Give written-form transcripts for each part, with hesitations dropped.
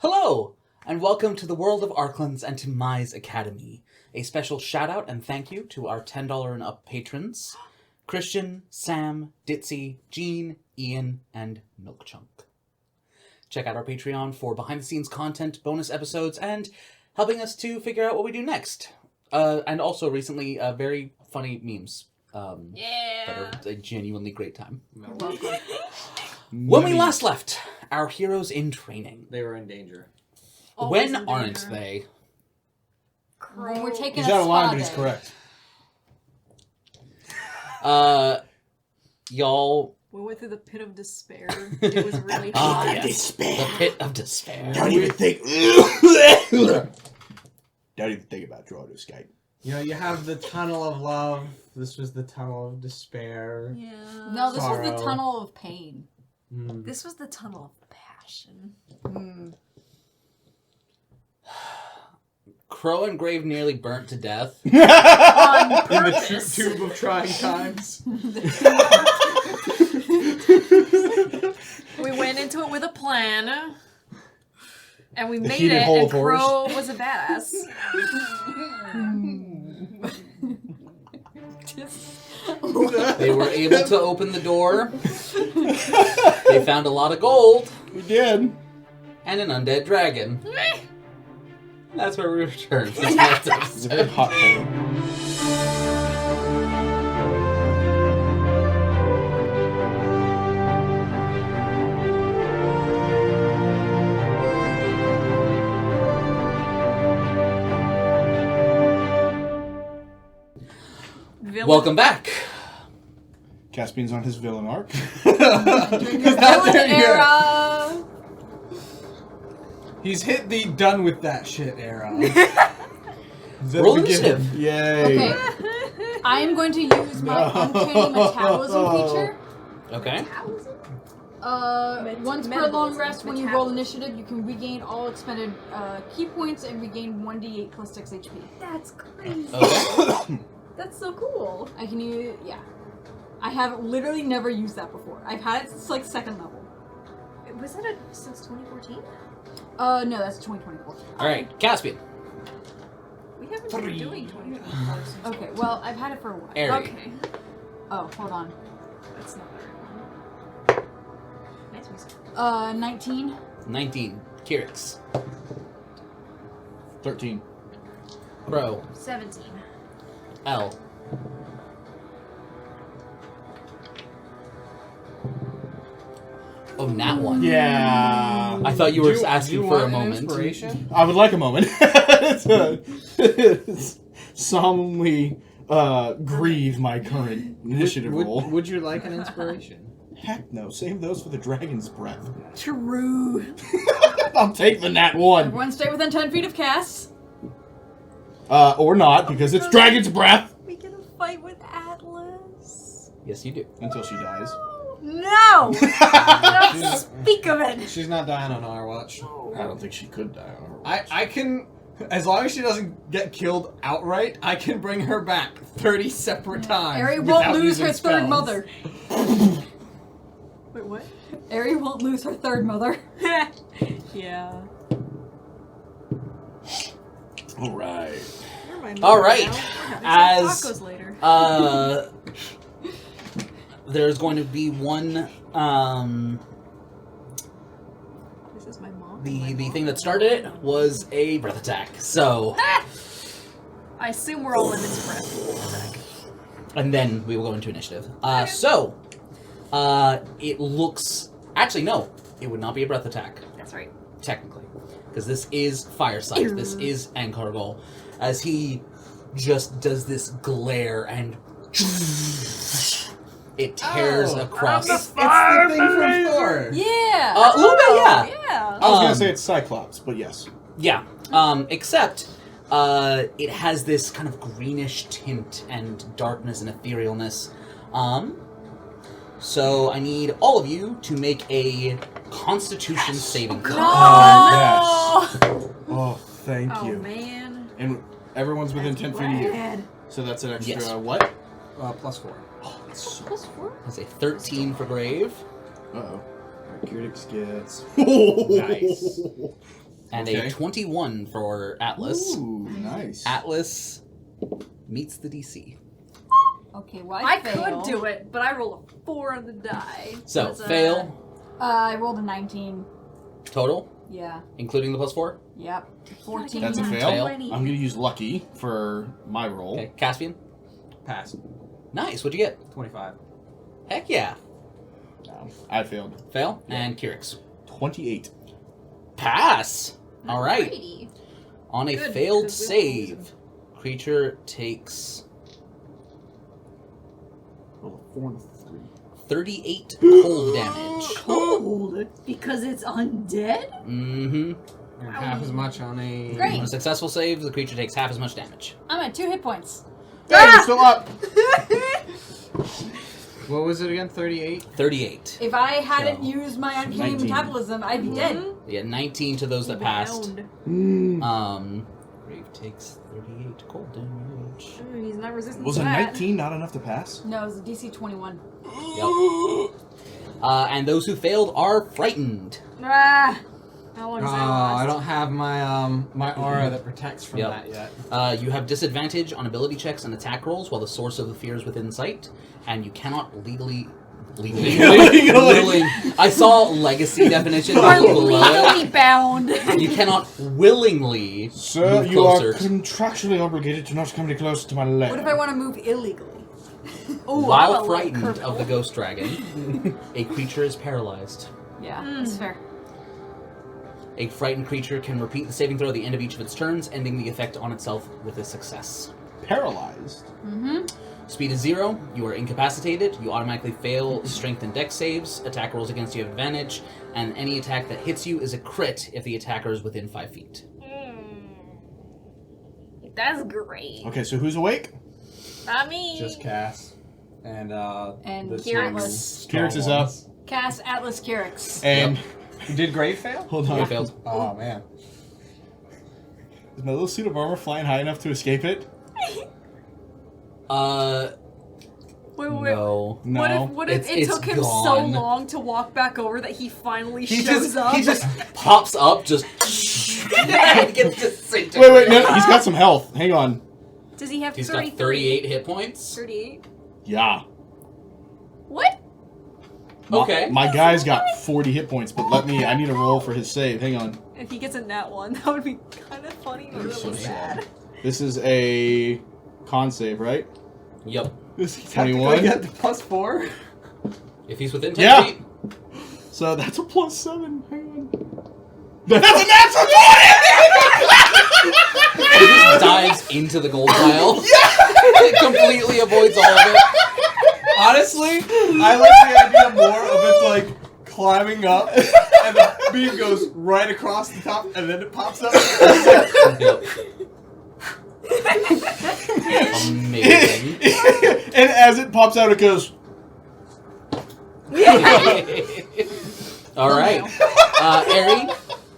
Hello, and welcome to the world of Arklands and to Mai's Academy. A special shout out and thank you to our $10 and up patrons, Christian, Sam, Ditzy, Jean, Ian, and Milk Chunk. Check out our Patreon for behind-the-scenes content, bonus episodes, and helping us to figure out what we do next. And also recently, very funny memes. That are a genuinely great time. When we last left, our heroes in training. They were in danger. When aren't they? When we're taking He's a out of line, spa but he's day. correct. Y'all... We went through the pit of despair. It was really hot. Yes. Despair. The pit of despair. Don't even think. Don't even think about trying to escape. You know, you have the tunnel of love. This was the tunnel of despair. Yeah. No, this was Sorrow. the tunnel of pain. This was the tunnel of passion. Crow and Grave nearly burnt to death. In the tube of trying times. We went into it with a plan. And we made heated it, hole and of horrors. Crow was a badass. They were able to open the door. They found a lot of gold. We did. And an undead dragon. That's where we return for this next It's a very episode. hot hole. Villain. Welcome back. Caspian's on his villain arc. Villain era! He's hit the done with that shit era. Roll initiative. Yay. Okay. I am going to use my uncanny metabolism feature. Okay. Once per long rest, when you roll initiative, you can regain all expended key points and regain 1d8 plus 6 HP. That's crazy. Okay. That's so cool. I can use, yeah. I have literally never used that before. I've had it since like second level. Was that since 2014? No, that's 2024. Alright, Caspian. We haven't been doing 2024 since. Okay, well, I've had it for a while. Airy. Okay. Oh, hold on. That's not the right one. Nice music. 19. 19. Kirix. 13. Crow. 17. L. Oh, nat one. Yeah. I thought you were Do asking you for a want an moment. inspiration? I would like a moment. Solemnly grieve my current initiative roll. Would you like an inspiration? Heck no. Save those for the dragon's breath. True. I'll take the nat one. Everyone stay within 10 feet of Cass. Or not, because it's dragon's breath. We get a fight with Atlas. Yes, you do. Until she dies. No! Don't speak of it! She's not dying on our watch. I don't think she could die on her I can, as long as she doesn't get killed outright, I can bring her back 30 separate times. Ari won't without lose using her third spells. mother. Wait, what? Ari won't lose her third mother. Yeah. Alright. Never mind. All right. We're having some As tacos later. There's going to be one This is my mom. the thing that started it was a breath attack. So, I assume we're all in this breath. and then we will go into initiative. It looks actually no, it would not be a breath attack That's right. technically, because this is Firesight. This is Ankargol, as he just does this glare and it tears across. It's the thing from Thor. Yeah. A little bit, yeah. Yeah. I was gonna say it's Cyclops, but yes. Yeah. Except it has this kind of greenish tint and darkness and etherealness. So I need all of you to make a Constitution saving throw. Yes. Oh, thank Oh, you. man. And everyone's within 10 feet of you. Bad. So that's an extra, Yes. what? +4. Oh, that's so... Plus 4? That's a 13 for Grave. Uh-oh. Alright, Kirix gets... Nice. And a 21 for Atlas. Ooh, nice. Atlas meets the DC. Okay, well, I fail. could do it, but I rolled a 4 on the die. So, That's fail I rolled a 19. total, Yeah. including the +4. Yep. 14. That's a fail. 20. I'm gonna use lucky for my roll. Okay, Caspian. Pass. Nice. What'd you get? 25. Heck yeah. No, I failed. Fail. And Kyrix. 28. Pass. All right. Alrighty. On a Good, failed because we won't lose save, creature takes Roll a 4 and a 3. 38 cold damage. Cold? Because it's undead? Mm-hmm. And half as much on a... Great. On a successful save, the creature takes half as much damage. I'm at 2 hit points. Hey, you're still up! What was it again? 38? 38. If I hadn't So, used my uncanny 19. metabolism, I'd be dead. Yeah, 19 to those that passed. Grave takes 38 cold damage. He's not resistant Was to a that. 19 not enough to pass? No, it was a DC 21. Yep. And those who failed are frightened. Ah, how long is that last? I don't have my my aura that protects from Yep. that yet. You have disadvantage on ability checks and attack rolls while the source of the fear is within sight, and you cannot legally. I saw legacy definition Are below it. legally bound. You cannot willingly Sir, move you are closer. contractually obligated to not come any closer to my leg. What if I want to move illegally? Ooh, While I'm a light frightened criminal. of the ghost dragon, a creature is paralyzed. Yeah, that's fair. A frightened creature can repeat the saving throw at the end of each of its turns, ending the effect on itself with a success. Paralyzed? Mm-hmm. Speed is 0, you are incapacitated, you automatically fail strength and dex saves, attack rolls against you have advantage, and any attack that hits you is a crit if the attacker is within 5 feet. That's great. Okay, so who's awake? Not me. Just Cass. And And the Kyrix. two Kyrix is up. ones. Cast Atlas Kyrix. And Did Grave fail? hold You on. failed. Oh man. Is my little suit of armor flying high enough to escape it? Wait. No. No. What if it It's took him so gone. long to walk back over that he finally He shows up? just pops up, just and gets disintegrated. Wait, no, he's got some health. Hang on. Does he have He's 33? got 38 hit points. 38? Yeah. What? Okay. My guy's got 40 hit points, but I need a roll for his save. Hang on. If he gets a nat 1, that would be kind of funny but really sad. This is a con save, right? Yep. This is I 21. get the +4. If he's within 10 Yeah. feet. So that's a +7. Hang on. That's a natural 20! He just dives into the gold pile. It completely avoids all of it. Honestly, I like the idea more of it like climbing up, and the beam goes right across the top, and then it pops up. Yep. Amazing. And as it pops out, it goes. All right. Eri,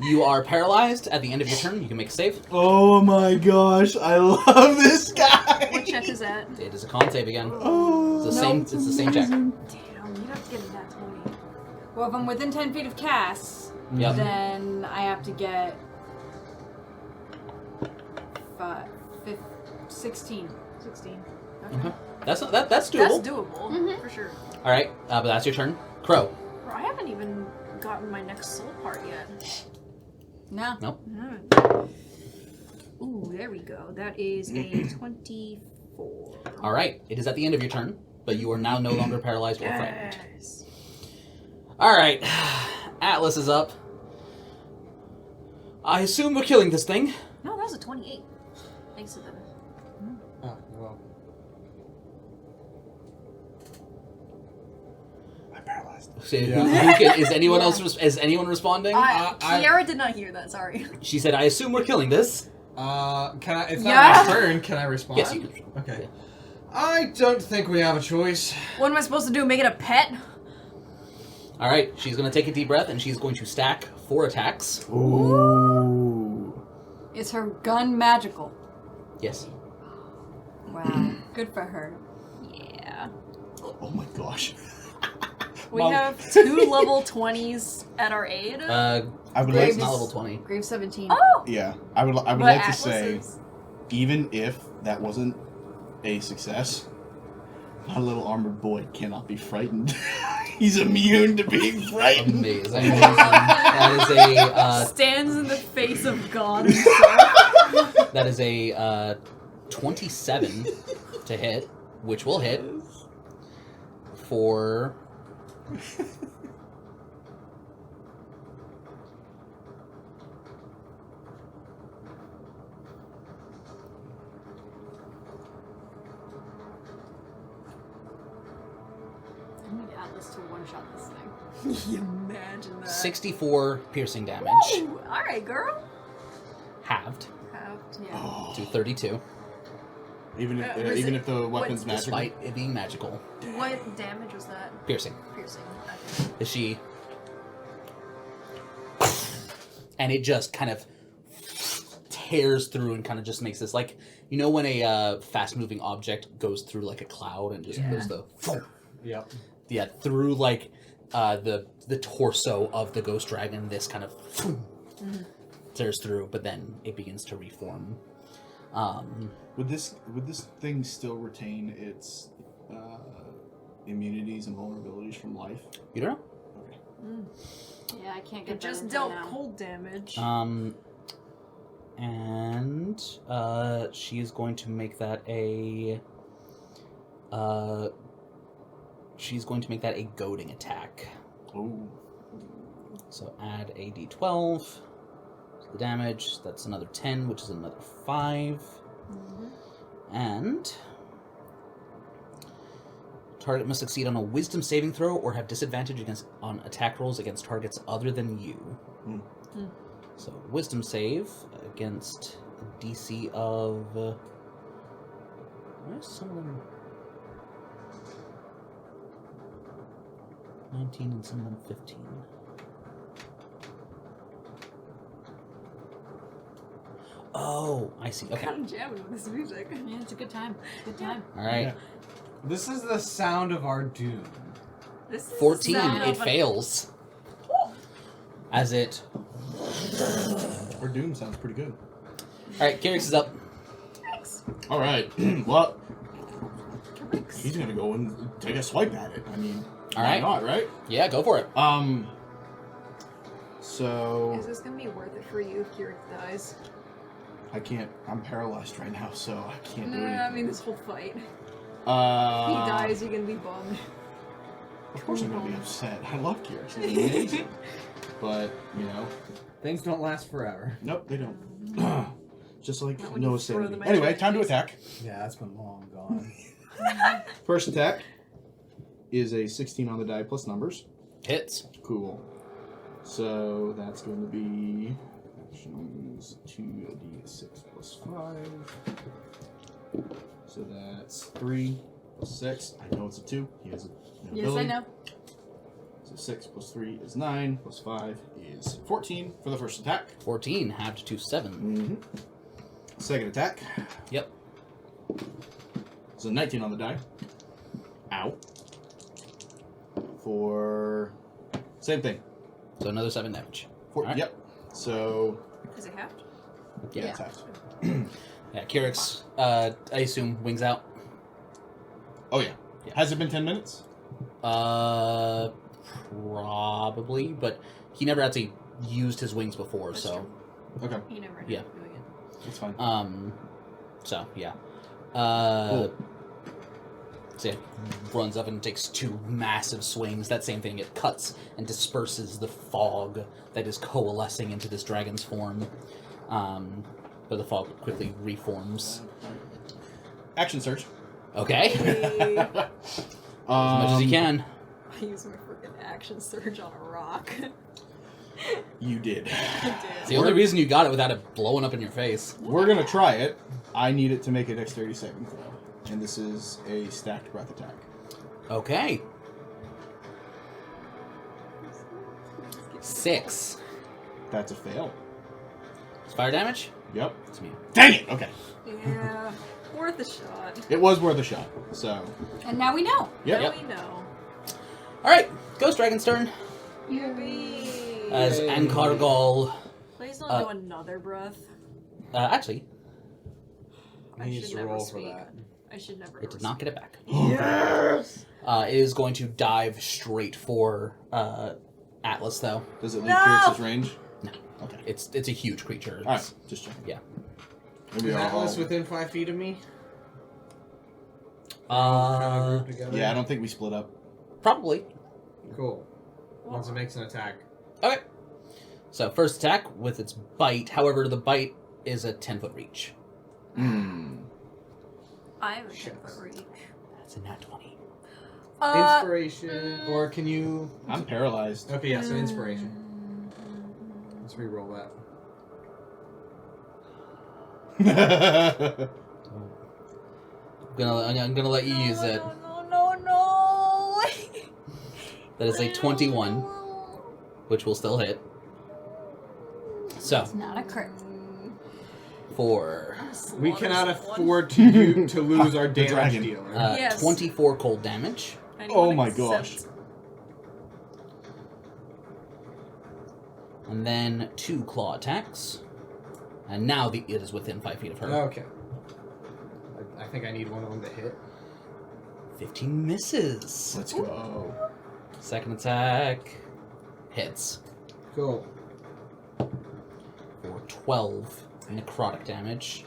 you are paralyzed. At the end of your turn, you can make a save. Oh my gosh, I love this guy. What check is that? It is a con save again. Oh, It's the same. It's the same check. Damn, you have to get a nat 20. Well, if I'm within 10 feet of Cass, Yep. then I have to get 16. 16. Okay. That's not, that's That's doable. doable, for sure. All right, but that's your turn. Crow. Bro, I haven't even gotten my next soul part yet. No. Nope. Ooh, there we go. That is a 24. All right. It is at the end of your turn, but you are now no longer paralyzed or frightened. Yes. All right. Atlas is up. I assume we're killing this thing. No, that was a 28. Thanks to the... Oh, well. I'm paralyzed. So Yeah. is anyone else? Is anyone responding? Kiera did not hear that, sorry. She said, "I assume we're killing this." Can I? It's Yeah. not my turn. Can I respond? Yes, you can. Okay. I don't think we have a choice. What am I supposed to do, make it a pet? All right. She's going to take a deep breath and she's going to stack 4 attacks. Ooh. Is her gun magical? Yes. Wow. Good for her. Yeah. Oh my gosh. We have 2 level 20s at our aid. I would Grave's like not to, level 20. Grave 17. Oh! yeah, I would But like to say, Atlas's- even if that wasn't a success, my little armored boy cannot be frightened. He's immune to being frightened. Amazing. That is stands in the face of God himself. that is a 27 to hit, which will hit for I need Atlas to one-shot this thing. Imagine that. 64 piercing damage, Ooh, alright, girl. halved Yeah. to 32, Even if was even it- if the weapon's what's magical. despite it being magical. What damage was that? Piercing. Piercing. Is she? And it just kind of tears through and kind of just makes this like, you know, when a fast-moving object goes through like a cloud and just goes the Yep. through like the torso of the ghost dragon. This kind of tears through, but then it begins to reform. Would this thing still retain its immunities and vulnerabilities from life? You don't Yeah, I can't get It that just info dealt now. cold damage. know. And she is going to make that a. She's going to make that a goading attack. Oh. So add a d12 to the damage. That's another 10, which is another 5. And target must succeed on a wisdom saving throw or have disadvantage on attack rolls against targets other than you. So wisdom save against a DC of... where's some of them? 19 and some of them 15. Oh, I see. Okay. I'm jamming with this music. Yeah, it's a good time. It's a good time. All right. Yeah. This is the sound of our doom. This is 14. sound It of an- fails. As it... Or Doom sounds pretty good. All right, Kyrix is up. Thanks. All right. Well, Thanks. he's gonna go and take a swipe at it. I mean, All why right. not, right? Yeah, go for it. So Is this gonna be worth it for you if Kiera dies? I can't. I'm paralyzed right now, so I can't do No, anything. I mean this whole fight. If he Uh, dies, you're gonna be bummed. Of course, I'm gonna be upset. I love Kiera. She's amazing. But you know, Things don't last forever. nope, they don't. Just like Not when you Noah's throw sanity. them at Anyway, your time to face. attack. Yeah, that's been long gone. First attack is a 16 on the die plus numbers. Hits. Cool. So that's going to be actions 2d6 plus 5. So that's 3 plus 6. I know it's a 2. He has an Yes, ability. I know. So 6 plus 3 is 9, plus 5 is 14 for the first attack. 14, halved to 7. Mm-hmm. Second attack Yep. is a 19 on the die. Ow. For same thing. So another 7 damage. Alright. Yep. So Is it halved? Yeah. it's half. Yeah, Kyrix, I assume, wings out. Oh yeah. Yeah. Has it been 10 minutes? Probably, but he never actually used his wings before, That's so... Okay, You never ended Yeah. up doing it. that's fine. So, yeah. Cool. So, yeah, runs up and takes 2 massive swings. That same thing, it cuts and disperses the fog that is coalescing into this dragon's form. But the fog quickly reforms. Action search. Okay. As much as you can. I used my freaking action surge on a rock. You did. It's the only reason you got it without it blowing up in your face. We're gonna try it. I need it to make a dexterity saving throw, and this is a stacked breath attack. Okay. 6. That's a fail. It's fire damage? Yep. It's me. Dang it. Okay. Yeah, worth a shot. It was worth a shot. So. And now we know. Yep. Now we know. Alright. Ghost Dragon's turn. Yippee! As Yay. Ankargal. Please don't do another breath. Actually, I Needs should to never roll speak. for that. I should never. it did not get it back. Yes. It is going to dive straight for Atlas, though. Does it leave No! Pierce's range? No. Okay. It's a huge creature. Alright, just check. Yeah. Is Atlas within 5 feet of me? Kind of grouped together? Yeah, I don't think we split up. Probably. Cool. Once it makes an attack. Okay. So first attack with its bite. However, the bite is a 10-foot reach. Hmm. I have a Shit. 10-foot reach. That's a nat 20. Inspiration. Or can you... I'm paralyzed. Okay, yeah, so inspiration. Let's re-roll that. I'm gonna let you use it. No. That is a 21, which will still hit. So It's not a crit. for We cannot afford to to lose our damage dragon. dealer. Yes. 24 cold damage. Oh my gosh. And then 2 claw attacks. And now it is within 5 feet of her. Okay. I think I need one of them to hit. 15 misses. Let's go. Second attack hits Cool. for 12 necrotic damage.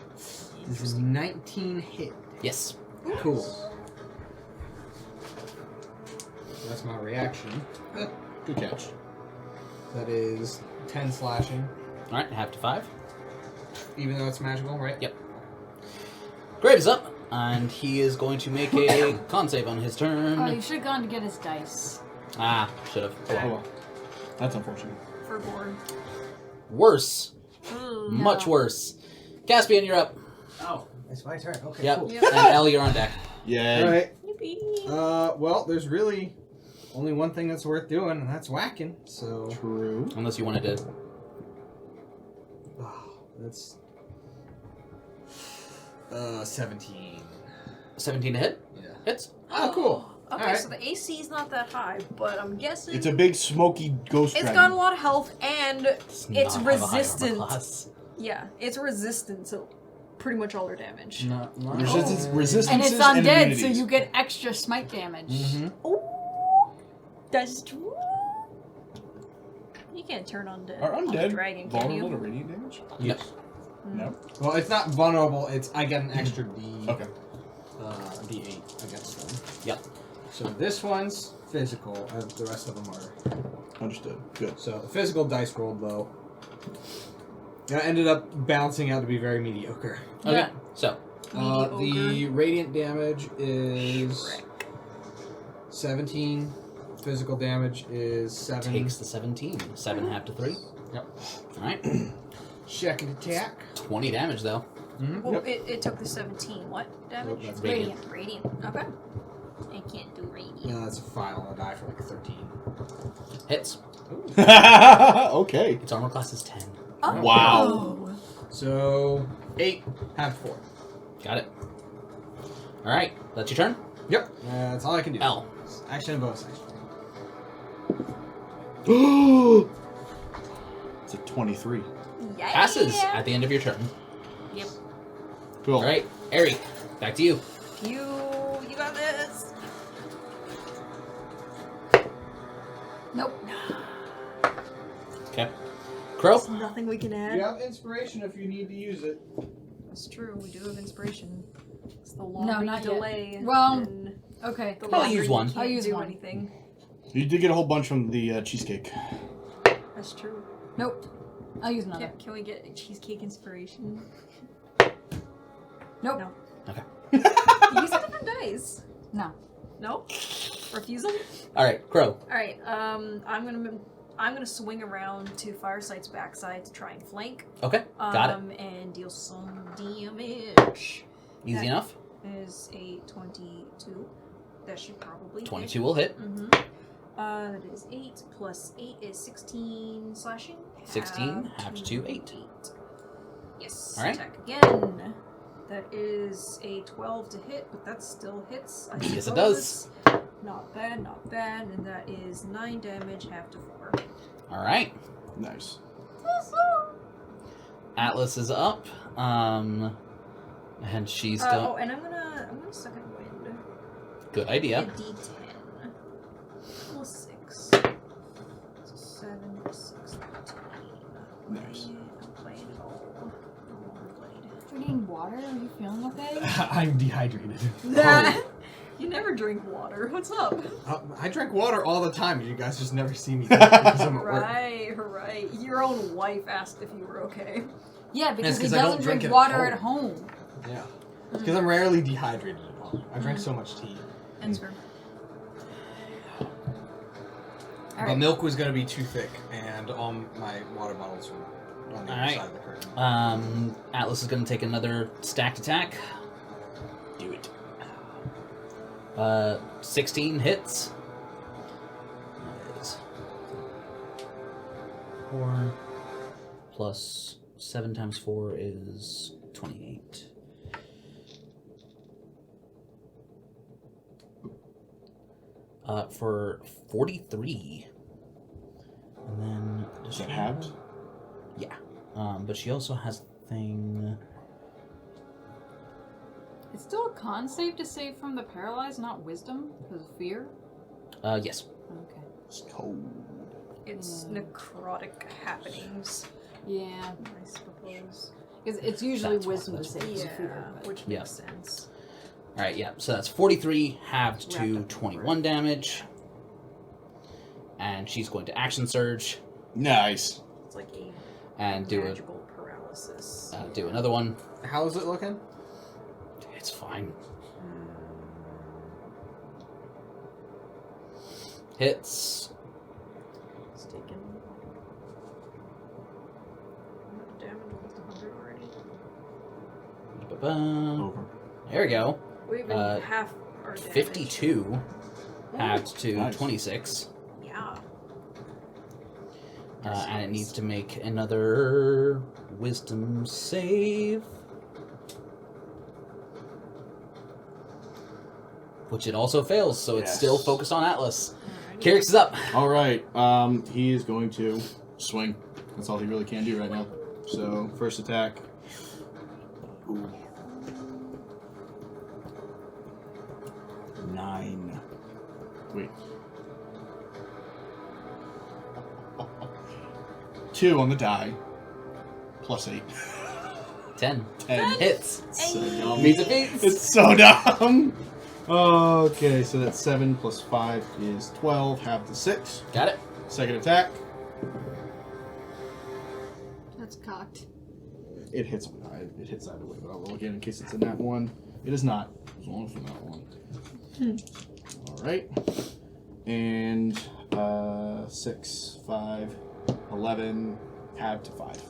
This is 19 hit. Yes. Cool. That's my reaction. Good catch. That is 10 slashing, All right, half to 5. even though it's magical, right? Yep. Grave is up, and he is going to make a con save on his turn. Oh, you should have gone to get his dice. Ah, should have. Oh, well. That's unfortunate. For board. Worse. Ooh. Much worse. Caspian, you're up. Oh, it's my turn. Okay, Yep. cool. Yep. And Elle, you're on deck. Yay. Alright. Yippee. Well, there's really only one thing that's worth doing, and that's whacking. So, True. Unless you wanted to. that's 17. 17 to hit? Yeah. Hits. Oh, cool. Okay, Alright. so the AC is not that high, but I'm guessing It's a big smoky ghost it's dragon. got a lot of health and Does it's not have a high armor resistant. class. Yeah, it's resistant to pretty much all their damage. Not Resistance And it's and undead, so immunities. you get extra smite damage. Mm-hmm. Ooh, that's true. You can't turn on Are on a undead dragon, can vulnerable you? to radiant damage? Yep. No. Well, it's not vulnerable. It's I get an extra D. Okay. D8 against them. Yep. So this one's physical, and the rest of them are. Understood. Good. So the physical dice rolled low. And it ended up balancing out to be very mediocre. Okay. Yeah. So, The radiant damage is 17. Physical damage is 7. takes the 17. 7 half to 3. Yep. Alright. Second attack. 20 damage, though. Mm-hmm. Well, it took the 17. What damage? That's Radiant. Radiant. Okay. I can't do radiant. Yeah, that's a file. I'll die for like 13. Hits. Okay. Its armor class is 10. Oh. Wow. So 8, half 4. Got it. Alright. That's your turn? Yep. That's all I can do. L. Action and bonus action. It's a 23. Yeah. Passes at the end of your turn. Yep. Cool. Alright. Ari, back to you. You got this. Nope. Okay. Crow? There's nothing we can add. You have inspiration if you need to use it. That's true. We do have inspiration. It's the No, longer not you yet. delay. Well, then Okay. the I'll longer use you one. can't I'll use do one. anything. You did get a whole bunch from the cheesecake. That's true. Nope. I'll use another. Can we get a cheesecake inspiration? Nope. No. Okay. Use a different dice. No. No. Refusal. Alright, Crow. All right. I'm gonna swing around to Firesight's backside to try and flank. Okay. Got it. And deal some damage. Easy that- enough. Is a 22. That should probably 22 will hit. Mm-hmm. That is 8 plus 8 is 16 slashing. 16 halved to 8. Yes. All right. Attack again. That is a 12 to hit, but that still hits. I Yes, it suppose. does. Not bad, not bad. And that is 9 damage, half to 4. All right. Nice. Atlas is up. And she's got. Oh, and I'm gonna second wind. Good A idea. D10 plus 6. So 7 plus 6, 13. Nice. I'm playing it all. Do you need water? Are you feeling okay? I'm dehydrated. You never drink water. What's up? I drink water all the time. You guys just never see me drink because I'm at work. Right. Your own wife asked if you were okay. Yeah, because he 'cause I don't doesn't drink drink it water at at home. Yeah. Because I'm rarely dehydrated at home. I drink so much tea. That's fair. But milk was going to be too thick, and all my water bottles were on the other side of the curtain. Atlas is going to take another stacked attack. Do it. 16 hits. That is 4 plus 7 times 4 is 28. For 43. And then... Is that halved? Yeah. But she also has a thing... It's still a con save to save from the paralyzed, not wisdom, because of fear? Yes. Okay. It's cold. It's necrotic happenings, Yeah. I suppose. Because it's usually That's wisdom to what- save Yeah, from fear. But which Yeah. makes sense. Alright, yeah. So that's 43 halved to Wrapped up. 21 damage. And she's going to action surge Nice. It's like a and do magical paralysis. do another one. How is it looking? It's fine. Hits. It's taken. Damage almost 100 already. Ba-ba. Over. There we go. We've been half our damage. 52 halved to Nice. 26. Yeah. And it needs to make another wisdom save. Which it also fails, so it's Yes. still focused on Atlas. Alrighty. Kyrix is up. All right. He is going to swing. That's all he really can do right now. So first attack. Ooh. 9. Wait. 2 on the die. Plus 8. 10. 10. Hits. So dumb. Meets a beats. It's so dumb. Okay, so that's 7 plus 5 is 12. Half to 6. Got it. Second attack. that's cocked. It hits on the die. It hits either way, but I'll roll again in case it's a nat 1. It is not, as long as it's not 1. Alright. And 6, 5, 11, half to 5.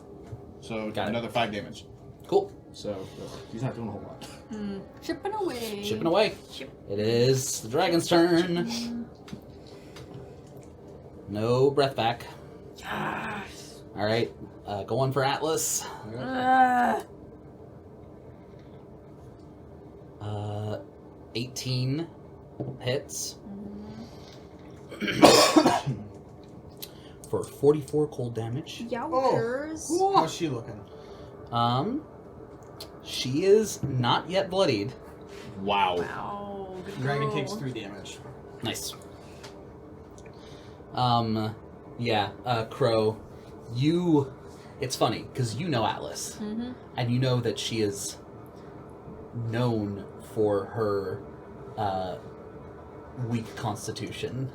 So Got it. another 5 damage. Cool. So he's not doing a whole lot. Chipping away. Shipping away. It is the dragon's turn. No breath back. Alright. Going for Atlas. 18 hits. For 44 cold damage. Yowzers. How's she looking? She is not yet bloodied. Wow. Wow. Good Dragon girl. takes 3 damage. Nice. Crow, it's funny, because you know Atlas, and you know that she is known for her, weak constitution.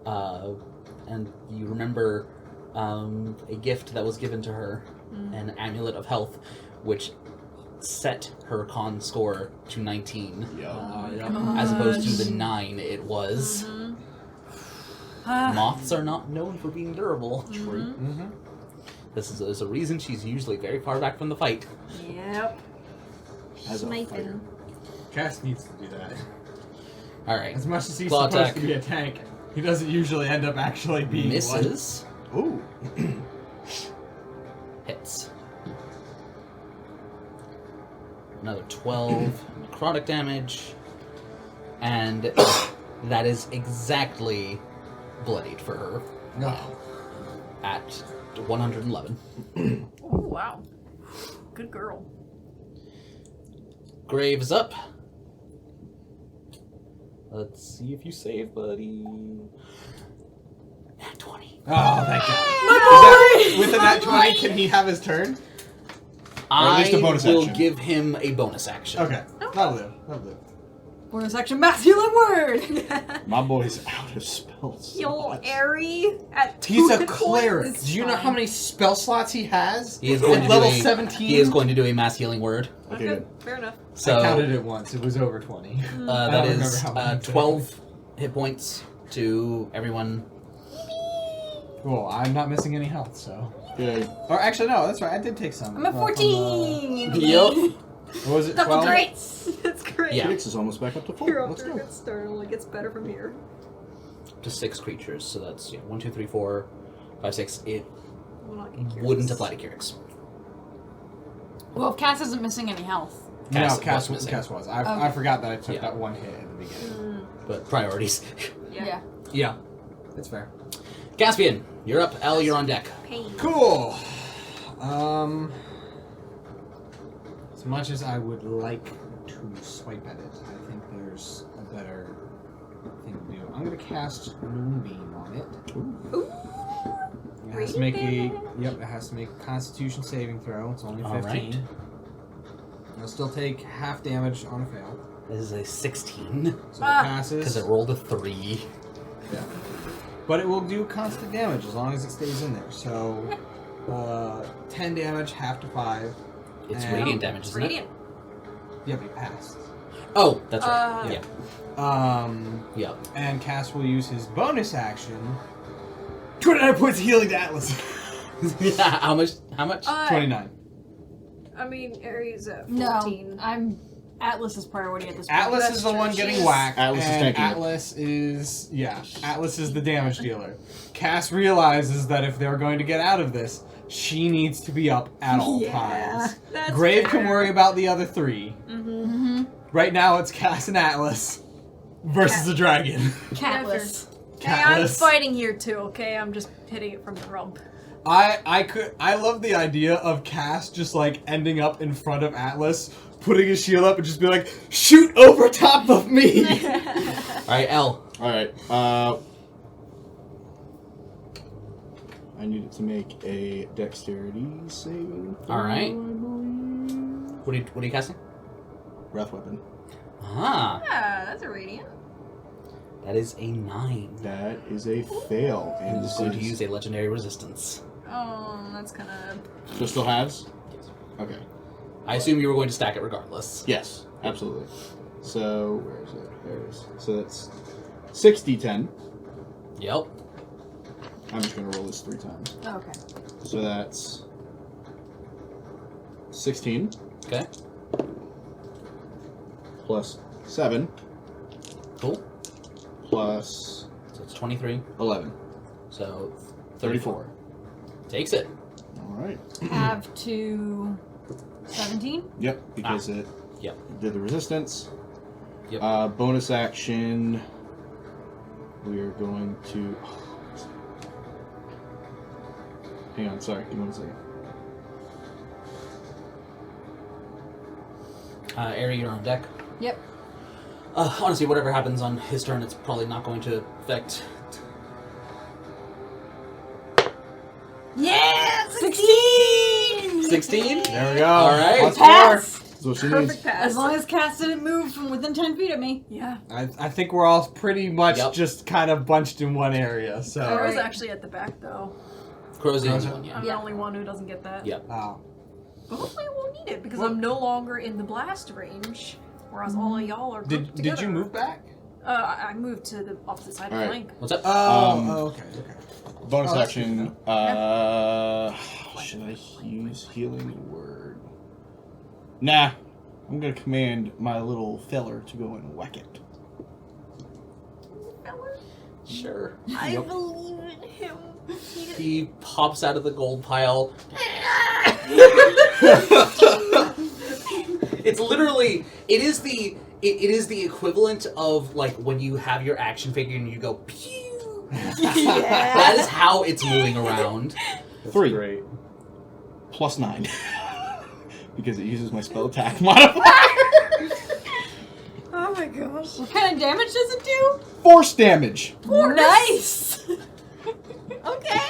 And you remember, a gift that was given to her, an amulet of health, which set her con score to 19. Yeah. As opposed to the 9 it was. Moths are not known for being durable. True. There's a reason she's usually very far back from the fight. Yep. As a Sniping. fighter. Cass needs to do that. Alright. As much as he's Claw supposed attack. to be a tank, he doesn't usually end up actually being one. Misses. Ooh. Hits. Another 12 necrotic damage. And That is exactly bloodied for her No. at 111. Oh, wow. Good girl. Graves up. Let's see if you save, buddy. Nat 20. Oh, thank God. With the nat 20, can he have his turn? I at least a bonus will action. give him a bonus action. Okay. That'll do. That'll do. Bonus action masculine word. My boy's out of spells. Yo, Airy at He's 2 a hit cleric. points. Do you know how many spell slots he has? He is going At to level do a, 17? He is going to do a mass healing word. Okay, good. Fair enough. So I counted it once. It was over 20. that don't remember is how many 12 hit points to everyone. Cool. I'm not missing any health, so. Yay. Or actually, no. That's right. I did take some. I'm at 14. Yep. What was it? Double 12? traits. That's great. Yeah. Phoenix is almost back up to full. You're off Let's to a go. good start. It only gets better from here. To 6 creatures. So that's 1, 2, 3, 4, 5, 6. It Will not get curious. wouldn't apply to Kyrix. Well, if Cass isn't missing any health. Cass No, Cass was missing. Cass was. I Okay. forgot that I took Yeah. that one hit at the beginning. But priorities. Yeah. Yeah. That's fair. Caspian, you're up. Elle, you're on deck. Pain. Cool. As much as I would like to swipe at it, I think there's a better thing to do. I'm gonna cast Moonbeam on it. Ooh. It has to make it has to make a Constitution saving throw. It's only 15. Alright. It'll still take half damage on a fail. This is a 16. So it passes. Because it rolled a 3. Yeah. But it will do constant damage as long as it stays in there. So 10 damage, half to 5. It's And- radiant damage, isn't Radiant. Yeah, but it passed. it? Oh, that's right. Yeah. Yeah. And Cass will use his bonus action. 29 points of healing to Atlas. Yeah. How much? How much? 29. I mean, Aries at No, 14. I'm Atlas's priority at this point. Atlas That's is the true. one getting She's- whacked. Atlas is and tanking it. Atlas is the damage dealer. Cass realizes that if they're going to get out of this, she needs to be up at all times. That's Grave fair. can worry about the other 3. Mm-hmm. Right now, it's Cass and Atlas versus the dragon. Catless. Hey, I'm Catless. fighting here too, okay? I'm just hitting it from the rump. I love the idea of Cass just like ending up in front of Atlas, putting his shield up and just be like, shoot over top of me. Alright, Elle. Alright, I needed to make a dexterity saving throw, Alright. I believe. What are you casting? Breath weapon. Ah. Ah, that's a radiant. That is a 9. That is a fail. And And is this going to is use a legendary resistance. Oh, that's kind of... so still halves? Okay. I assume you were going to stack it regardless. Yes, absolutely. So, where is it? There it is. So that's 6d10. Yep. I'm just going to roll this 3 times. Okay. So that's 16 Okay. plus 7 Cool. plus So it's 23. 11. So 34. Takes it. Alright. Have to 17. Yep, because it Yep. did the resistance. Yep. Bonus action. We are going to. Hang on, sorry. Give me 1 second. Ari, you're on deck. Yep. Honestly, whatever happens on his turn, it's probably not going to affect. Yeah! 16! 16? There we go. All right. Plus Pass! That's what she Perfect needs. pass. As long as Cass didn't move from within 10 feet of me. Yeah. 4. I think we're all pretty much Yep. just kind of bunched in one area. So. I was Alright. actually at the back, though. Crow's the only Crow's one, yeah. I'm Yeah. the only one who doesn't get that. Yeah. Oh. But hopefully I won't need it, because I'm no longer in the blast range, whereas all of y'all are grouped Did you together. move back? I moved to the opposite side of the Alright. flank. What's up? Okay. Bonus Oh, that's action. Should I use healing word? Nah. I'm gonna command my little feller to go and whack it. Sure. I believe in him. He pops out of the gold pile. It's literally, it It is the equivalent of like when you have your action figure and you go pew. That is how it's moving around. That's 3. great. Plus 9. Because it uses my spell attack modifier. Oh my gosh. What kind of damage does it do? Force damage. Nice! Okay.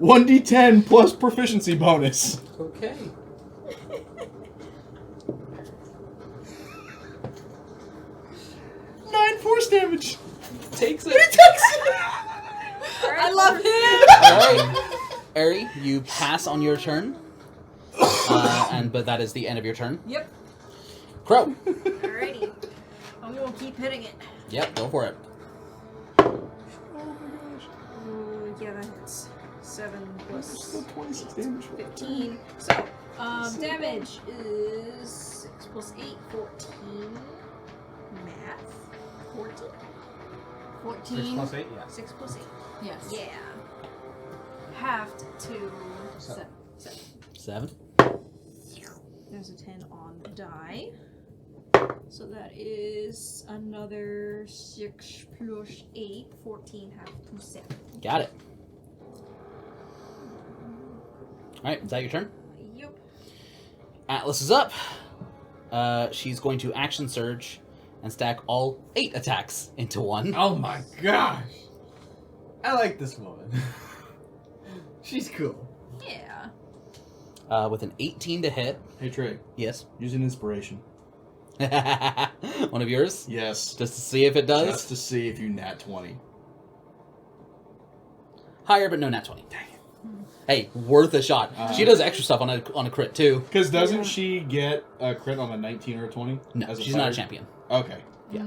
1d10 plus proficiency bonus. Okay. Nine force damage. Takes it. I love him! Alright. Eri, you pass on your turn. But that is the end of your turn. Yep. Crow. Alrighty. I'm gonna keep hitting it. Yep, go for it. Yeah, that hits. 7 plus 26 damage. 15. So, damage is 6 plus 8, 14. Math? 14? 14. 6 plus 8, yeah. 6 plus 8. Yes. Yeah. Halved to 7. 7. There's a 10 on the die. So that is another 6 plus 8, 14, half to 7. Got it. Alright, is that your turn? Yep. Atlas is up. She's going to action surge and stack all 8 attacks into one. Oh my gosh! I like this woman. She's cool. Yeah. With an 18 to hit. Hey Trey, Yes. use an inspiration. One of yours? Yes. Just to see if it does? Just to see if you nat 20. Higher, but no nat 20. Dang it. Hey, worth a shot. She does extra stuff on a crit, too. Because doesn't she get a crit on a 19 or a 20? No, as she's not a fighter? champion. Okay. Yeah.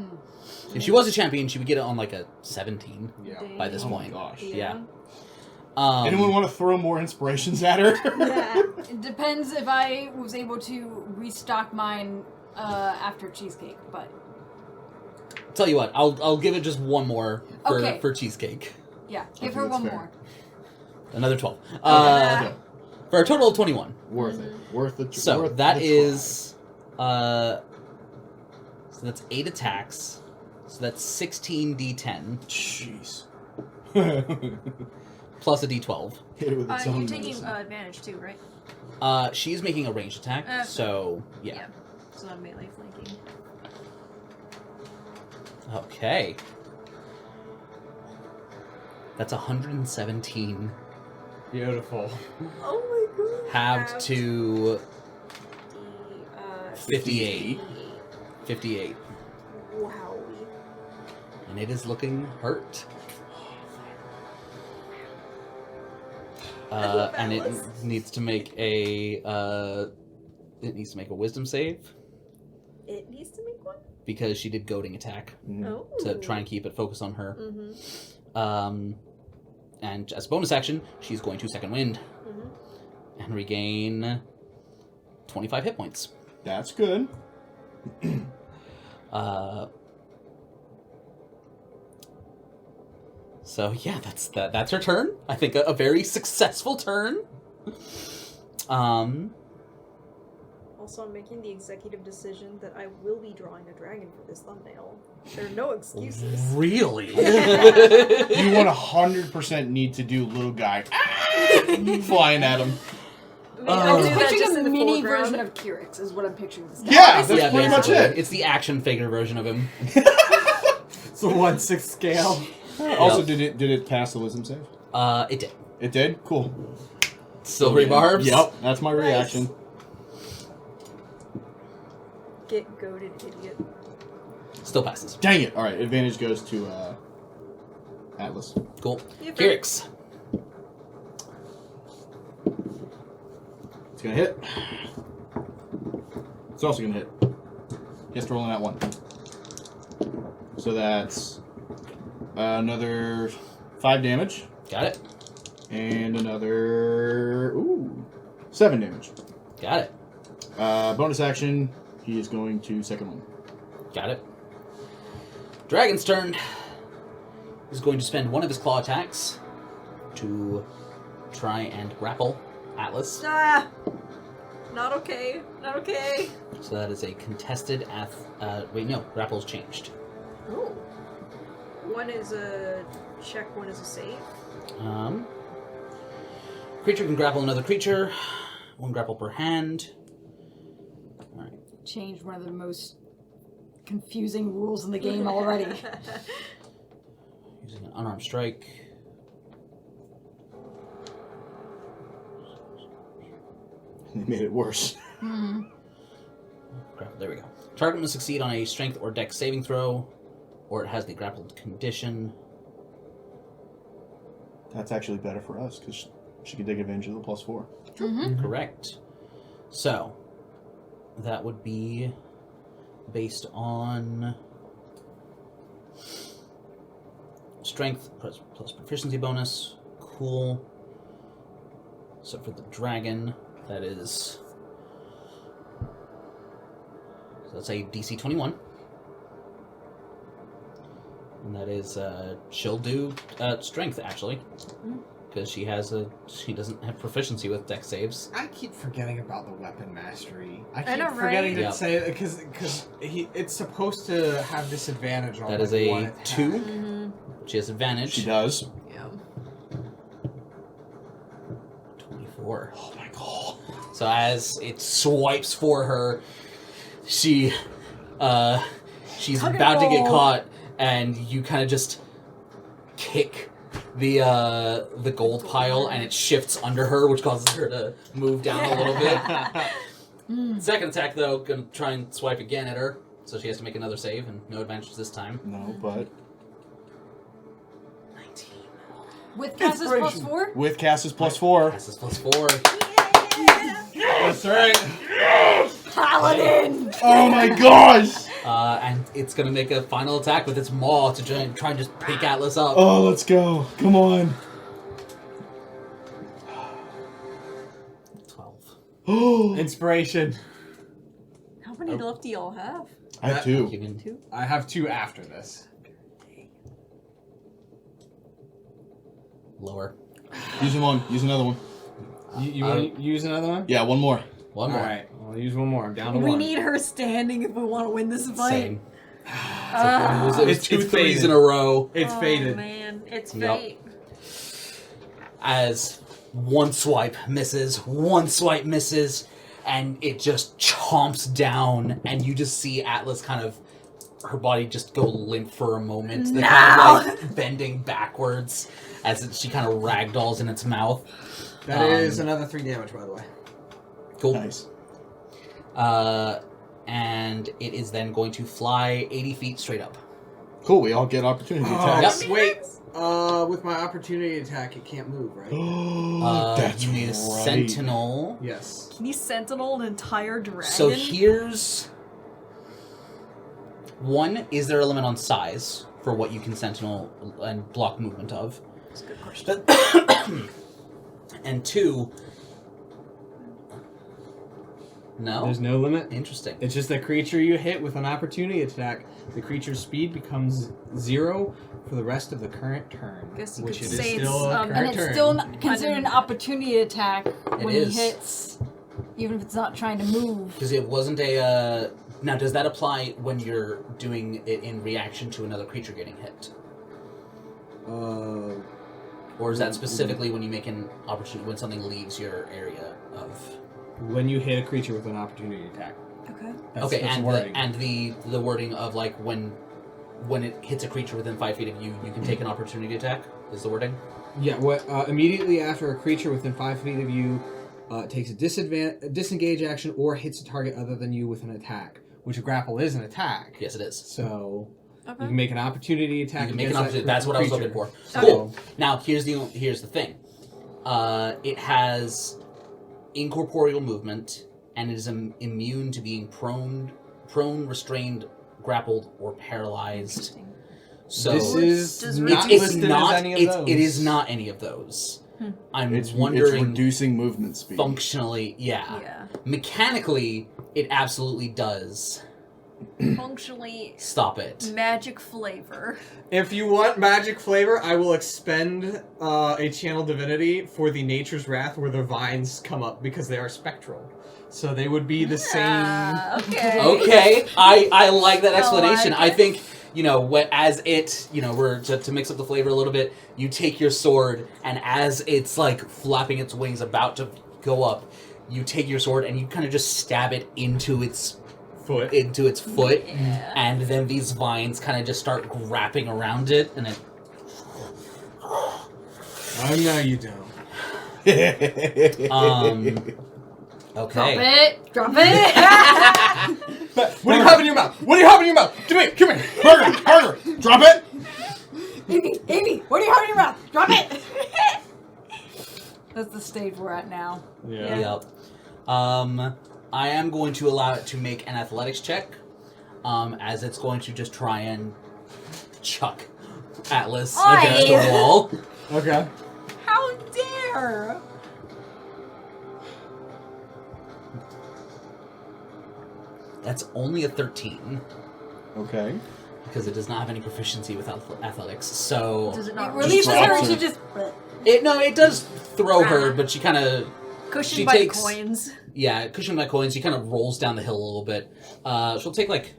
If she was a champion, she would get it on like a 17 Yeah. by this Oh my point. gosh. Yeah. Anyone want to throw more inspirations at her? It depends if I was able to restock mine after cheesecake, but Tell you what, I'll give it just one more Okay. for cheesecake. yeah, give Okay, her that's one fair. more. Another 12. Okay. For a total of 21. Worth it. Worth the So worth that the is so that's 8 attacks. So that's 16d10 try. Jeez. plus a d12. Hit it with its own You're taking medicine. advantage too, right? She's making a ranged attack, so yeah. Yeah. So I'm melee flanking. Okay. That's 117 Beautiful. Oh my god. halved to The, 58. 58. Wow. And it is looking hurt. And it needs to make a wisdom save It needs to make one? because she did goading attack Oh. to try and keep it focused on her. Mm-hmm. And as a bonus action, she's going to second wind Mm-hmm. and regain 25 hit points. That's good. So yeah, that's her turn. I think a very successful turn. Also, I'm making the executive decision that I will be drawing a dragon for this thumbnail. There are no excuses. Really? You 100% need to do little guy flying at him. I mean, I'll I'm do that picturing just a in the mini foreground. version of Keurig is what I'm picturing this guy. Yeah, that's Yeah, pretty much basically. it. It's the action figure version of him. It's a 1/6 scale. Also, did it pass the wisdom save? It did. It did? Cool. Silvery barbs? Yep, that's my reaction. Get goaded, idiot. Still passes. Dang it. Alright, advantage goes to Atlas. Cool. Yeah, Kyrix. It's gonna hit. It's also gonna hit. He has to roll in that one. So that's another 5 damage. Got it. And another 7 damage. Got it. Bonus action, he is going to second one. Got it. Dragon's turn. He's going to spend one of his claw attacks to try and grapple Atlas. Ah! Not okay. Not okay. So that is a contested grapple's changed. Oh. One is a check, one is a save. Creature can grapple another creature. One grapple per hand. Alright. Changed one of the most confusing rules in the game already. Using an unarmed strike. They made it worse. Grapple, there we go. Target must succeed on a strength or dex saving throw, or it has the grappled condition. That's actually better for us, because she can take advantage of the +4. Correct. So, that would be based on strength plus proficiency bonus. Cool. So for the dragon, that is... So that's a DC 21. And that is, she'll do strength, actually. Because she doesn't have proficiency with dex saves. I keep forgetting about the weapon mastery. I I know, keep forgetting right? to say it because it's supposed to have disadvantage on That like, is a one attack. 2. She has advantage. She does. Yeah. 24. Oh my god. So as it swipes for her, she's about to get caught, and you kind of just kick the gold pile, and it shifts under her, which causes her to move down a little bit. Second attack, though, gonna try and swipe again at her, so she has to make another save, and no advantage this time. No, but 19. With Cass's +4? with Cass's +4. Passes +4. That's right. Paladin! Oh my gosh! And it's gonna make a final attack with its maw to try and just pick Atlas up. Oh, let's go. Come on. 12. Inspiration. How many left do y'all have? I have 2. You can- I have 2 after this. Lower. Use one. Use another one. You want to use another one? Yeah, one more. One more. All right, I'll use one more. I'm down to We 1. need her standing if we want to win this fight. Same. It was It's 2 faded. 3s in a row. It's Oh faded. man, it's Yep. fate. As one swipe misses, one swipe misses, and it just chomps down, and you just see Atlas kind of, her body just go limp for a moment. They're kind of like bending backwards as she kind of ragdolls in its mouth. That is another 3 damage, by the way. Cool. Nice. And it is then going to fly 80 feet straight up. Cool, we all get opportunity attacks. Yep. Wait, with my opportunity attack, it can't move, right? That's you need a right. sentinel. Yes. Can you sentinel an entire dragon? So here's one: is there a limit on size for what you can sentinel and block movement of? That's a good question. And 2, no. There's no limit. Interesting. It's just a creature you hit with an opportunity attack. The creature's speed becomes 0 for the rest of the current turn. Guess you which could it is say it's, still a and current And it's turn. still considered an opportunity attack when is. he hits, even if it's not trying to move. Because it wasn't a. Now, does that apply when you're doing it in reaction to another creature getting hit, or is that specifically when you make an opportunity when something leaves your area of? When you hit a creature with an opportunity attack. Okay. Okay, that's and wording. the wording of like when it hits a creature within 5 feet of you, you can take an opportunity attack. Is the wording? Yeah, what immediately after a creature within 5 feet of you takes a disengage action or hits a target other than you with an attack, which a grapple is an attack. Yes, it is. So you Okay. can make an opportunity attack. You can make an against opportunity. that That's what I was creature. looking for. So- Cool. Now here's the thing. It has incorporeal movement, and it is immune to being prone, restrained, grappled, or paralyzed. So This is Does not reduce- listed as any of those. It is not any of those. I'm It's wondering reducing movement speed. functionally, yeah. Yeah. Mechanically, it absolutely does. functionally Stop it. magic flavor. If you want magic flavor, I will expend a channel divinity for the Nature's Wrath, where the vines come up because they are spectral. So they would be the same. Okay. Okay, I like that explanation. like I it. think, as it, we're to mix up the flavor a little bit, you take your sword, and as it's like flapping its wings about to go up, you take your sword and you kind of just stab it into its Foot. Yeah. and then these vines kind of just start wrapping around it, and it... Oh, no, you don't. Okay. Drop it! But what do you have in your mouth? What do you have in your mouth? Come here. Harder. Drop it. Amy, what do you have in your mouth? Drop it! That's the stage we're at now. Yeah. Yep. I am going to allow it to make an athletics check, as it's going to just try and chuck Atlas against the wall. Okay. How dare! That's only a 13, Okay. because it does not have any proficiency with athletics, so... Does it It not releases drops her and her. she just... It does throw her, but she kind of... cushion she by takes- coins? Yeah, cushioned by coins, she kind of rolls down the hill a little bit. She'll take,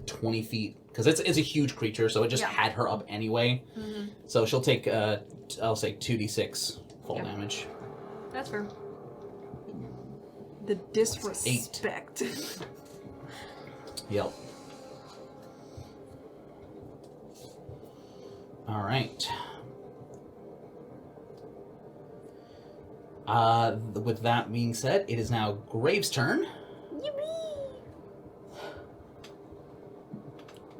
20 feet, because it's a huge creature, so it just had her up anyway. Mm-hmm. So she'll take, I'll say 2d6 fall damage. That's fair. The disrespect. Yep. Alright. With that being said, it is now Grave's turn.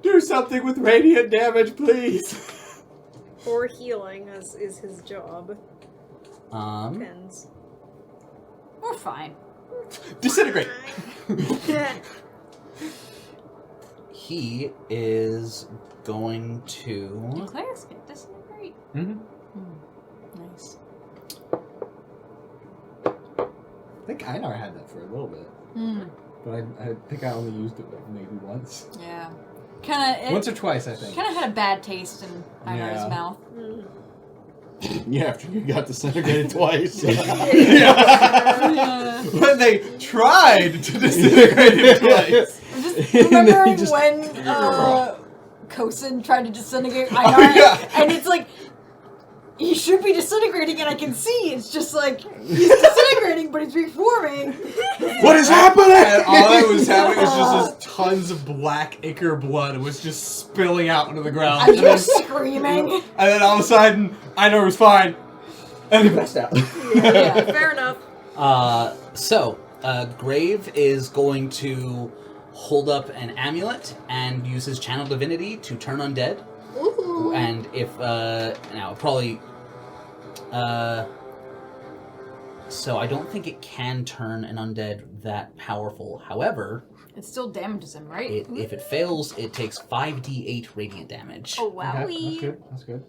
Do something with radiant damage, please. Or healing, as is his job. Depends. We're fine. Disintegrate. He is going to... Clerics get disintegrate. Mm-hmm. Nice. I think I never had that for a little bit, Mm. but I think I only used it maybe once. Yeah. Once or twice, I think. Kind of had a bad taste in Einar's Yeah. mouth. Yeah, after you got disintegrated twice. Yeah. When they tried to disintegrate it twice. I'm just remembering just- when Kosin tried to disintegrate Einar, yeah. and it's like he should be disintegrating, and I can see it's just like he's disintegrating, but he's reforming. What is happening? And all that was happening was just this tons of black ichor blood was just spilling out onto the ground. I'm And then, just screaming. and then all of a sudden, I know it was fine. And he passed out. Yeah. Fair enough. Grave is going to hold up an amulet and use his channel divinity to turn undead. Ooh. And if, now, probably, so I don't think it can turn an undead that powerful. However, It still damages him, right? if it fails, it takes 5d8 radiant damage. Oh, Okay, that's wowie. good. That's good.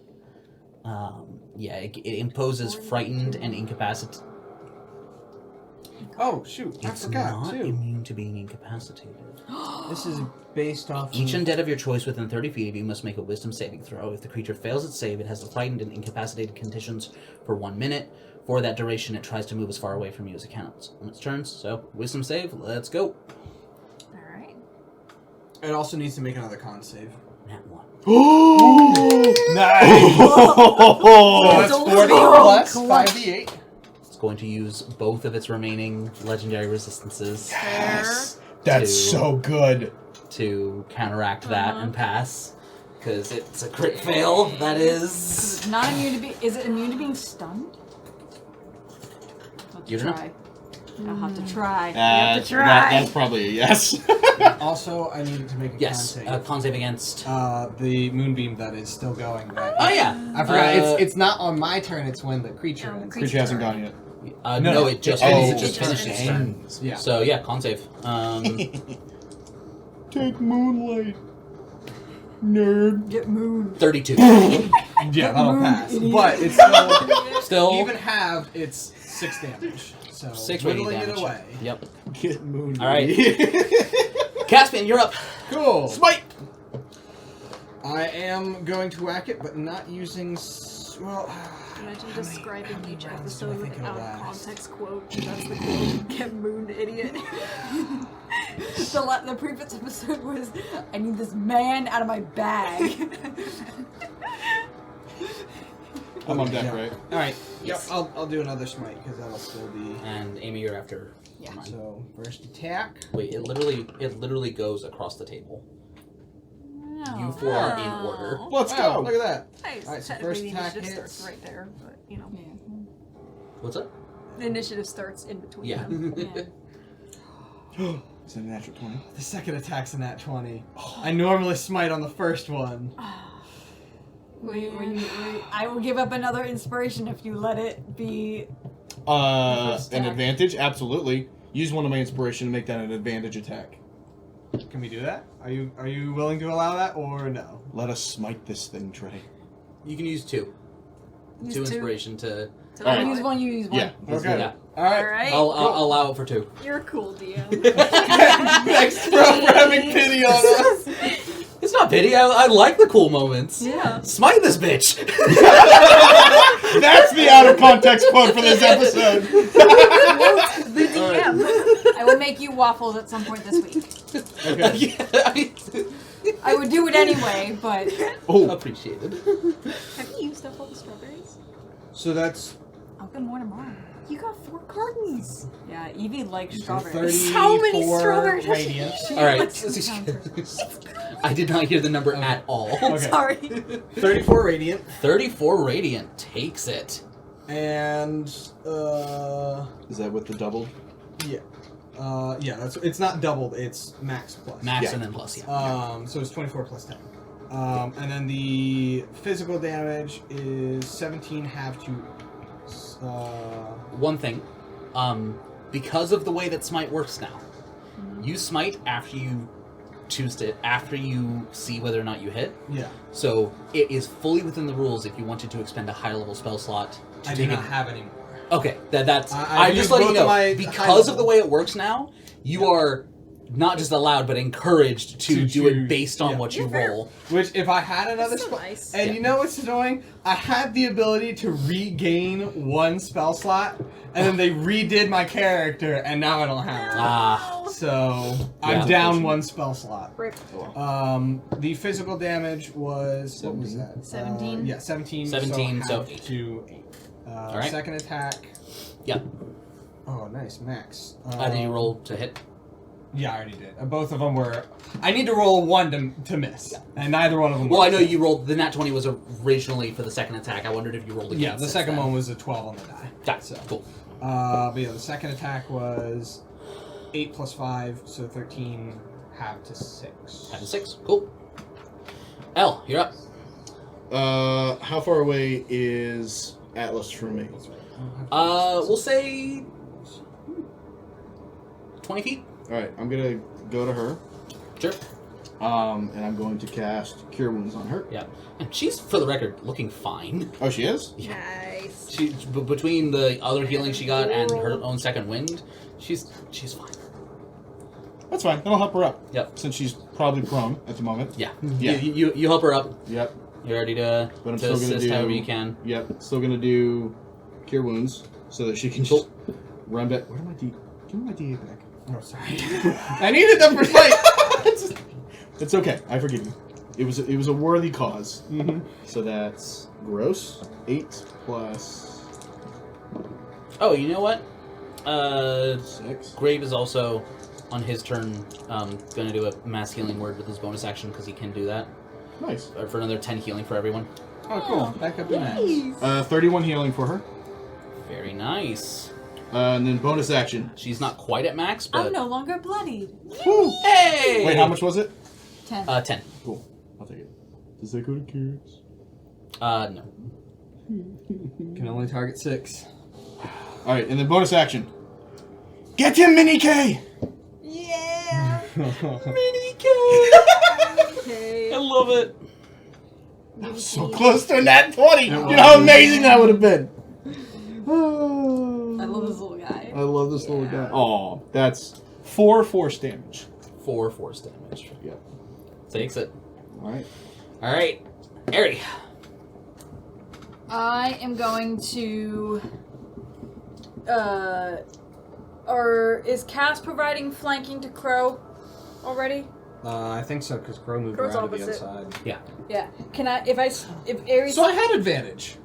Yeah, it imposes frightened and incapacitated. Oh, shoot. I It's forgot, not too. immune to being incapacitated. This is based off Each of... undead of your choice within 30 feet of you must make a wisdom saving throw. If the creature fails its save, it has the frightened and incapacitated conditions for 1 minute. For that duration, it tries to move as far away from you as it counts on its turns. So, wisdom save, let's go. Alright. It also needs to make another con save. Nat 1. Nice! So that's 40 plus Clutch. 5d8. It's going to use both of its remaining legendary resistances Yes. That's Two. so good. to counteract that and pass. Because it's a crit fail, that is... It's not immune to be. Is it immune to being stunned? I'll have to You don't know. try. I'll have to try. That's probably a yes. Also, I needed to make a Yes, con save. con save against... The moonbeam that is still going. Oh, yeah. I forgot. Uh, it's not on my turn. It's when the creature No, the ends. Creature hasn't gone yet. no, it just, Oh. it just It just finished its turn. ends. Yeah. So, yeah, con save. Take moonlight, nerd. Get moon. 32. Yeah, that'll pass. But it's still... Still... Even halved, it's 6 damage. So 6 whittling radiant it damage. away. Yep. Get moon. All right. Caspian, you're up. Cool. Smite! I am going to whack it, but not using. Well. Imagine how describing many each rounds do I episode with think an it'll out of last? context quote. That's the quote. Get mooned, idiot. The previous episode was, I need this man out of my bag. I'm on deck, Yeah. right? All right. Yes. Yep. I'll do another smite because that'll still be. And Amy, you're after. Yeah. mine. So first attack. Wait, it literally goes across the table. Oh. You four are in order. Let's Wow, go! look at that. Nice. Alright, so Technically, first the attack initiative hits. starts right there, but you know, Yeah. What's up? the initiative starts in between Yeah. them. Yeah. Is that a natural 20? The second attack's a nat 20. I normally smite on the first one. I will give up another inspiration if you let it be. First An attack. advantage? Absolutely. Use one of my inspiration to make that an advantage attack. Can we do that? Are you willing to allow that or no? Let us smite this thing, Trey. You can use two. Use Two two. inspiration to. So All right. You use one, you use one. Yeah. Let's Okay. do Yeah. All right. Alright. I'll allow it for two. You're cool, DM. Thanks for having pity on us. It's not pity. I like the cool moments. Yeah. Smite this bitch. That's the out of context quote for this episode. The DM. I will make you waffles at some point this week. Okay. Yeah, I would do it anyway, but Oh, appreciated. Have you used up all the strawberries? So that's I'll get more tomorrow. You got 4 cartons. Yeah, Evie likes 34 strawberries. How many strawberries has she- radiant. All right. Let's I did not hear the number at all. Okay. Sorry. 34 radiant 34 radiant takes it. and is that with the double? yeah. Yeah, that's it's not doubled, it's max plus. Max Yeah. and then plus. Yeah. So it's 24 plus 10. And then the physical damage is 17 half to One thing, because of the way that smite works now, you smite after you choose to, after you see whether or not you hit. yeah. So it is fully within the rules if you wanted to expend a higher level spell slot to I do take not it. have any more. Okay, that's. I I'm just used letting you both of know my because high of the level. way it works now. You are not just allowed, but encouraged to To do it choose, based on yeah. what you Yeah, fair. roll. Which if I had another That's so spell nice. and Yeah. you know what's annoying? I had the ability to regain one spell slot and then they redid my character and now I don't have it. Ah, So Yeah. I'm down one spell slot. Rip. The physical damage was what was that? 17? Yeah, 17. 17, so half 8. to 8. Alright. Second attack. yeah. Oh, nice, max. Did you roll to hit? Yeah, I already did. Both of them were. I need to roll one to miss, and neither one of them. Well, I worked. know you rolled. The nat 20 was originally for the second attack. I wondered if you rolled again. Yeah, the second one was a 12 on the die. Got it. So. Cool. But yeah, the second attack was 8 plus 5, so 13 half to 6. Had a 6. Cool. L, you're up. How far away is Atlas from me? We'll say 20 feet. Alright, I'm gonna go to her. Sure. And I'm going to cast Cure Wounds on her. Yeah. And she's, for the record, looking fine. Oh, she is? Nice. She between the other healing she got and her own second wind, she's fine. That's fine. Then I'll help her up. Yep. Since she's probably prone at the moment. Yeah. Yeah. You help her up. Yep. You're ready to But I'm still gonna assist do. however you can. Yep. Still gonna do Cure Wounds so that she can Cool. just run back. Where am I? Give me my D8 back. Oh, sorry. I needed them for fight. It's okay. I forgive you. It was a worthy cause. Mm-hmm. So that's gross 8 plus Oh, you know what? 6. Grave is also on his turn going to do a mass healing word with his bonus action because he can do that Nice. for another 10 healing for everyone. Oh, cool. Back up the max. 31 healing for her. Very nice. And then bonus action. She's not quite at max, but I'm no longer bloodied. Woo! hey! Wait, how much was it? 10. 10. Cool. I'll take it. Does that go to cures? No. Can only target 6. Alright, and then bonus action. Get him, Mini K! Yeah. Mini K. Okay. I love it. That was so close to a nat 20! You know how amazing that would have been! I love this little guy. I love this little guy. Aw, that's 4 force damage. 4 force damage. Yep. Takes it. Alright. Alright. Ari. I am going to. Or is Cass providing flanking to Crow already? I think so, because Crow moved Crow's around to the opposite. outside. Yeah. Can I? If Ares. So I had advantage.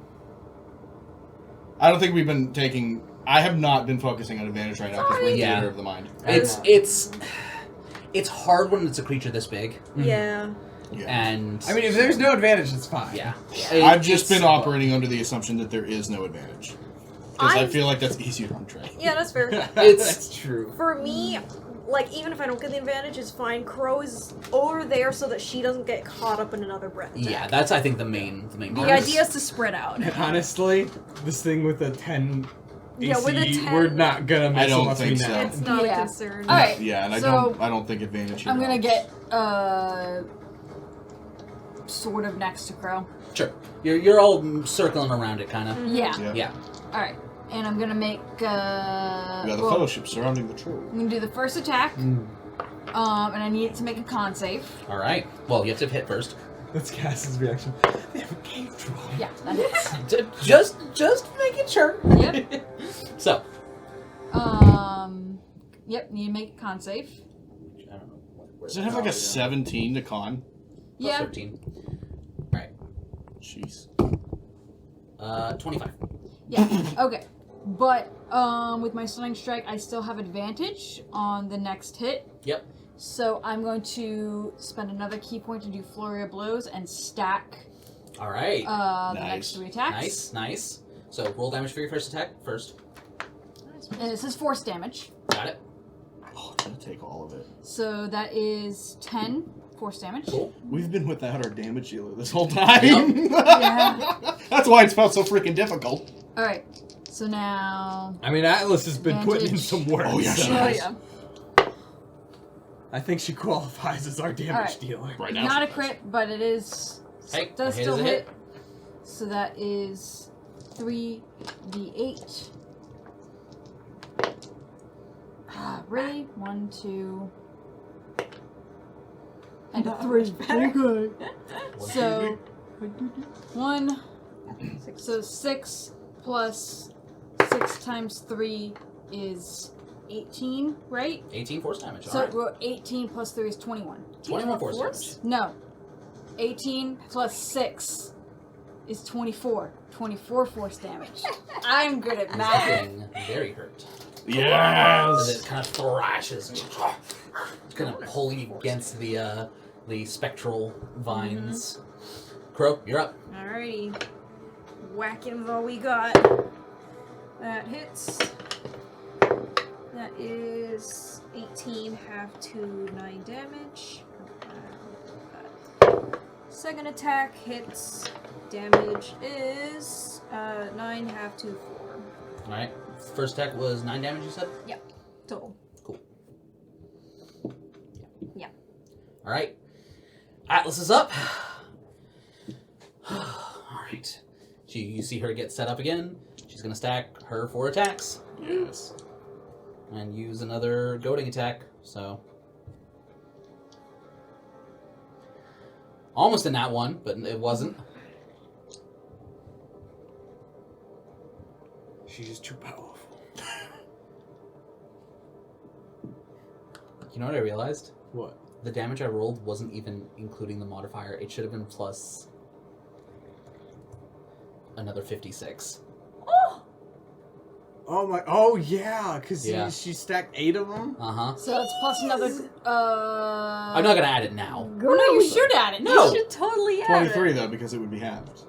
I don't think we've been taking... I have not been focusing on advantage right now because we're in Yeah. theater of the mind. It's hard when it's a creature this big, Yeah. Yeah. and I mean, if there's no advantage, it's fine. yeah. I've just It's- been operating under the assumption that there is no advantage. Because I I'm- feel like that's easier on Trey. Yeah, that's fair. That's true. For me, like, even if I don't get the advantage, it's fine. Crow is over there so that she doesn't get caught up in another breath attack. Yeah, that's I think the main the part. idea is to spread out. Honestly, this thing with a 10 Yeah, AC, with a 10 we're not gonna miss I don't unless think we so. net. It's not Yeah. a concern. All right. Yeah, and So, I don't think advantage here I'm gonna helps. get sort of next to Crow. Sure. You're all circling around it, kind of. Yeah. Yep. Yeah. All right. And I'm gonna make. We got the fellowship surrounding the troll. I'm gonna do the first attack. And I need it to make a con save. All right. Well, you have to hit first. That's Cass's reaction. They have a cave troll. Yeah, that hits. Just making sure. Yep. So. Yep. Need to make a con save. I don't know. Where Does it have like a 17 to con? Plus Yeah. 13. Right. Jeez. 25. Yeah. Okay. But with my stunning strike, I still have advantage on the next hit. Yep. So I'm going to spend another key point to do flurry of blows and stack All right. the Nice. next 3 attacks. Nice. So roll damage for your first attack first. And this is force damage. Got it. Oh, it's gonna take all of it. So that is 10 force damage. Cool. We've been without our damage dealer this whole time. Yeah. That's why it's felt so freaking difficult. All right. So now. I mean, Atlas has been putting in Advantage. some work. Oh, yeah, so she Oh has. yeah. I think she qualifies as our damage Alright. dealer. Right now. Not a she crit, but it is. Hey, does a hit still is a hit. hit. So that is 3d8. Really? 1, 2, and a 3. Okay. So 1. So 6 plus 6 times 3 is 18, right? 18 force damage. So All right. well, 18 plus 3 is 21. 21 force damage. No. 18 plus 6 is 24. 24 force damage. I'm good at He's math. getting very hurt. As Yes! it kind of thrashes, it's kind of pulling you against the spectral vines. Crow, you're up. Alrighty. Whack him with all we got. That hits. That is 18, half to 9 damage. Second attack hits. Damage is 9, half to 4. All right. First attack was 9 damage. You said. Total. Cool. Yeah. All right. Atlas is up. All right. You see her get set up again. She's gonna stack her 4 attacks Yes. and use another goading attack. So almost in that one, but it wasn't. She's just too powerful. You know what I realized? What? The damage I rolled wasn't even including the modifier. It should have been plus another 56. Oh my! Oh yeah, because Yeah. she stacked 8 of them. Uh-huh. So it's plus another. I'm not gonna add it now. Well, no, you should add it. No. You should totally add 23 it. though, because it would be halved.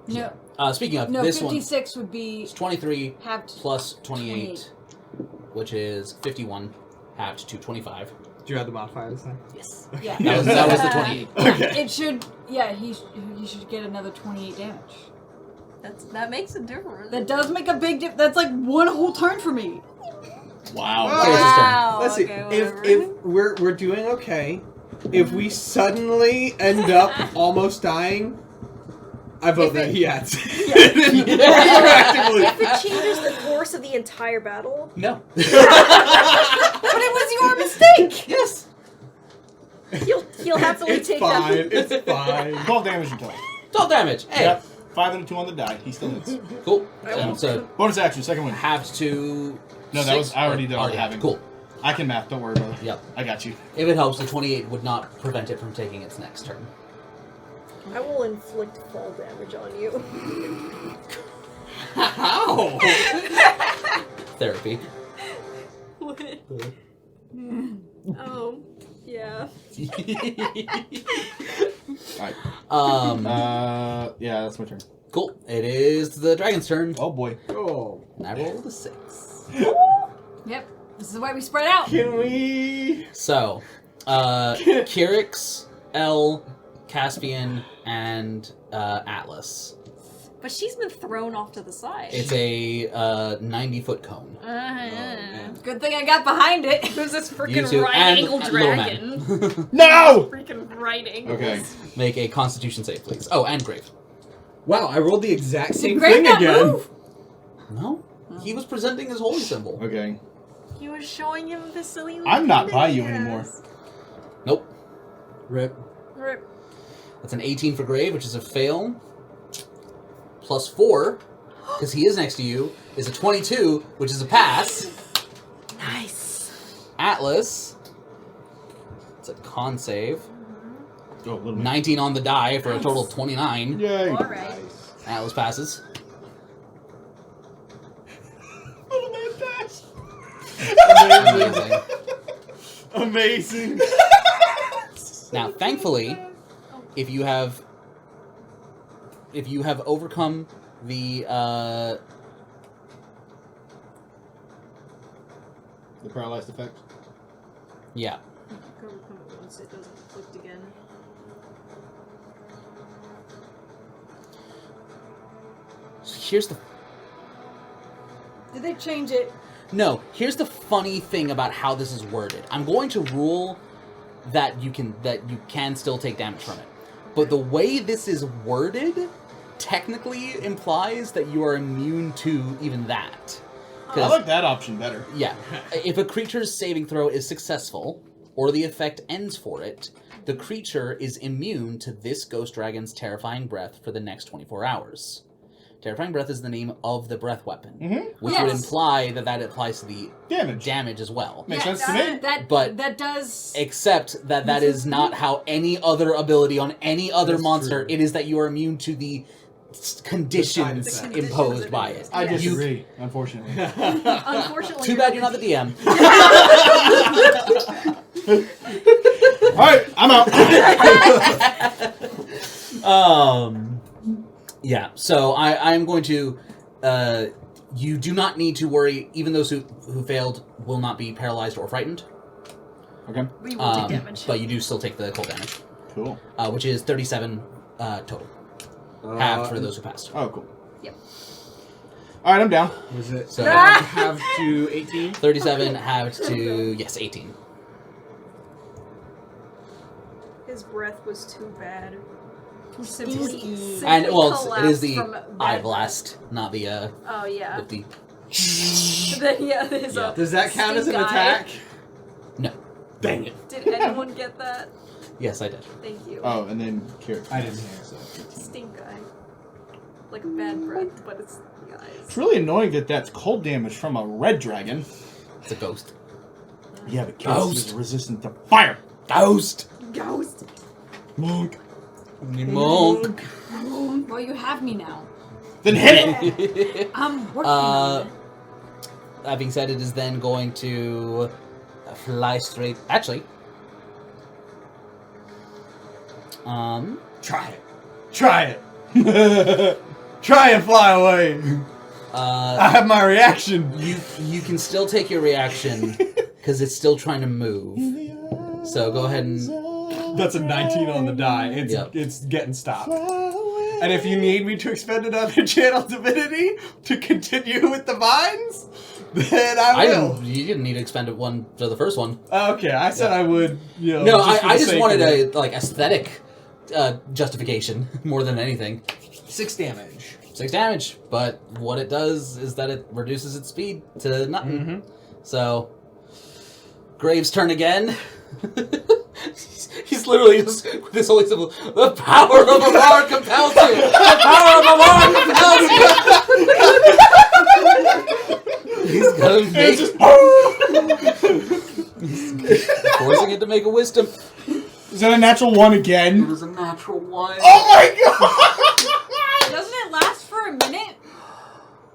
No. Speaking of, No, this one 56 would be is 23 halved. plus 28, which is 51, halved to 25. Did you add the modifier this time? Yes. Yeah. That was the 28. Yeah, it should. Yeah, he should get another 28 damage. That makes a difference. That does make a big difference. That's like one whole turn for me. Wow. Wow. Let's see. Okay, If whatever. we're doing okay, if we suddenly end up almost dying, I vote that he adds. Retroactively. If it changes the course of the entire battle, No. But it was your mistake. Yes. fine. It's fine. 12 damage in total. 12 damage. Hey. Yep. 5 and a 2 on the die. He still hits. Cool. I So Bonus action, second one. halves to. No, that was I already done having. Cool. I can math. Don't worry about it. Yep. I got you. If it helps, the 28 would not prevent it from taking its next turn. I will inflict fall damage on you. How? Therapy. What? Yeah. Alright. Yeah, that's my turn. Cool. It is the dragon's turn. Oh boy. Oh. And I rolled a 6. Yep. This is why we spread out. Can we? So, Kyrix, L, Caspian, and Atlas. But she's been thrown off to the side. It's a 90-foot cone. Good thing I got behind it. Who's this You freaking two right and angle Little dragon? Man. No! Freaking right angles. Okay. Make a Constitution save, please. Oh, and Grave. Wow, I rolled the exact same Grave thing not again. move? No? He was presenting his holy symbol. Okay. You were showing him the silly. I'm not by you yes. anymore. Nope. Rip. Rip. That's an 18 for Grave, which is a fail. Plus 4, because he is next to you, is a 22, which is a pass. Nice. Atlas, it's a con save. Oh, little man. 19 on the die for a total of 29. Yay. All right. Atlas passes. Little man passed. Amazing. Amazing. Now, thankfully, if you have overcome the paralyzed effect. yeah. Overcome it once it doesn't inflict again. So here's the Did they change it? no. Here's the funny thing about how this is worded. I'm going to rule that you can still take damage from it, but the way this is worded technically implies that you are immune to even that. I like that option better. Yeah. If a creature's saving throw is successful, or the effect ends for it, the creature is immune to this ghost dragon's terrifying breath for the next 24 hours. Terrifying breath is the name of the breath weapon, which would Yes. imply that applies to the Damage. as well. Makes sense to me. But- that does. Except that is not how any other ability on any other That's monster, true. it is that you are immune to the conditions The conditions imposed of by it. it. I Yes. disagree, unfortunately. Unfortunately. Too bad you're not the DM. Alright, I'm out. Yeah, so I'm going to, you do not need to worry, even those who failed will not be paralyzed or frightened. Okay. We will take damage. But you do still take the cold damage, Cool. which is 37 total. Halved for those who passed. Oh, cool. Yep. Alright, I'm down. Was it So- have to 18? 37 halved to, yes, 18. His breath was too bad. He Stinky. simply And, well, it is collapsed the from eye bad blast, not the, breath. Oh yeah. 50. Yeah, his, Yeah. Does that count as an stink eye. attack? No. Dang it. Did anyone get that? Yes, I did. Thank you. Oh, and then Kiera. I didn't hear. So, 15. Stink eye. Like a bad breath, but it's the eyes. It's really annoying that that's cold damage from a red dragon. It's a ghost. Yeah, but Ghost. Kiera is resistant to fire. Ghost! Ghost. Monk. Monk. Well, you have me now. Then hit it. I'm working on it. That being said, it is then going to fly straight. Actually, Try it. Try it. Try and fly away. I have my reaction. you can still take your reaction because it's still trying to move. So go ahead and That's a 19 on the die. It's Yep. it's getting stopped. And if you need me to expend another channel divinity to continue with the vines, then I will. you didn't need to expend one for the first one. Okay, I said I would. You know, No, for I the just sake wanted of it. a justification justification more than anything. 6 damage. 6 damage, but what it does is that it reduces its speed to nothing. So, Graves' turn again. He's literally just with this holy symbol. The power of Amar compels you. The power of Amar compels you. He's gonna make. He's forcing it to make a wisdom. Is that a natural 1 again? It was a natural 1. Oh my god! Doesn't it last for a minute?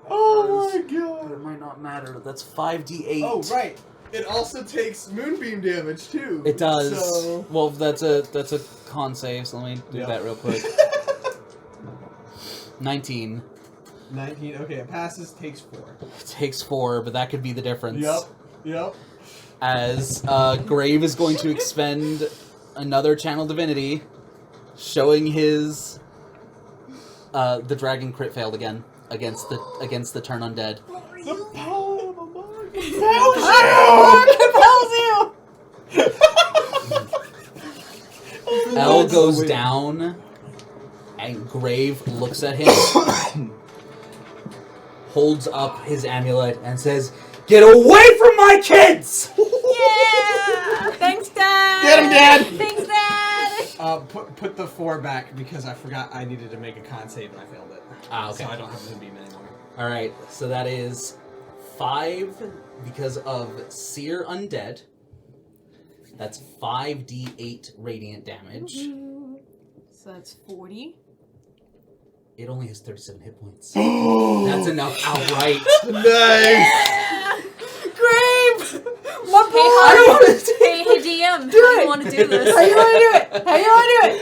Oh my It god! might not matter. That's 5d8. Oh, right. It also takes moonbeam damage too. It does. So... Well, that's a con save. So let me do Yep. that real quick. 19. 19. Okay, it passes. Takes 4. It takes 4, but that could be the difference. Yep. As Grave is going to expend another channel divinity, showing his the dragon crit failed again against the turn undead. The power of Amar compels you! L goes down, and Grave looks at him, holds up his amulet, and says, "Get away from my kids!" Yeah! Thanks, Dad! Get him, Dad! Thanks, Dad! Put the 4 back because I forgot I needed to make a con save and I failed it. Ah, okay. So I don't have moonbeam anymore. All right, so that is 5 because of Seer Undead. That's 5d8 radiant damage. So that's 40. It only has 37 hit points. That's enough outright. Nice! Grave! My boy! Hey, DM, how do you want to do this? How you want to do it? How you want to do it?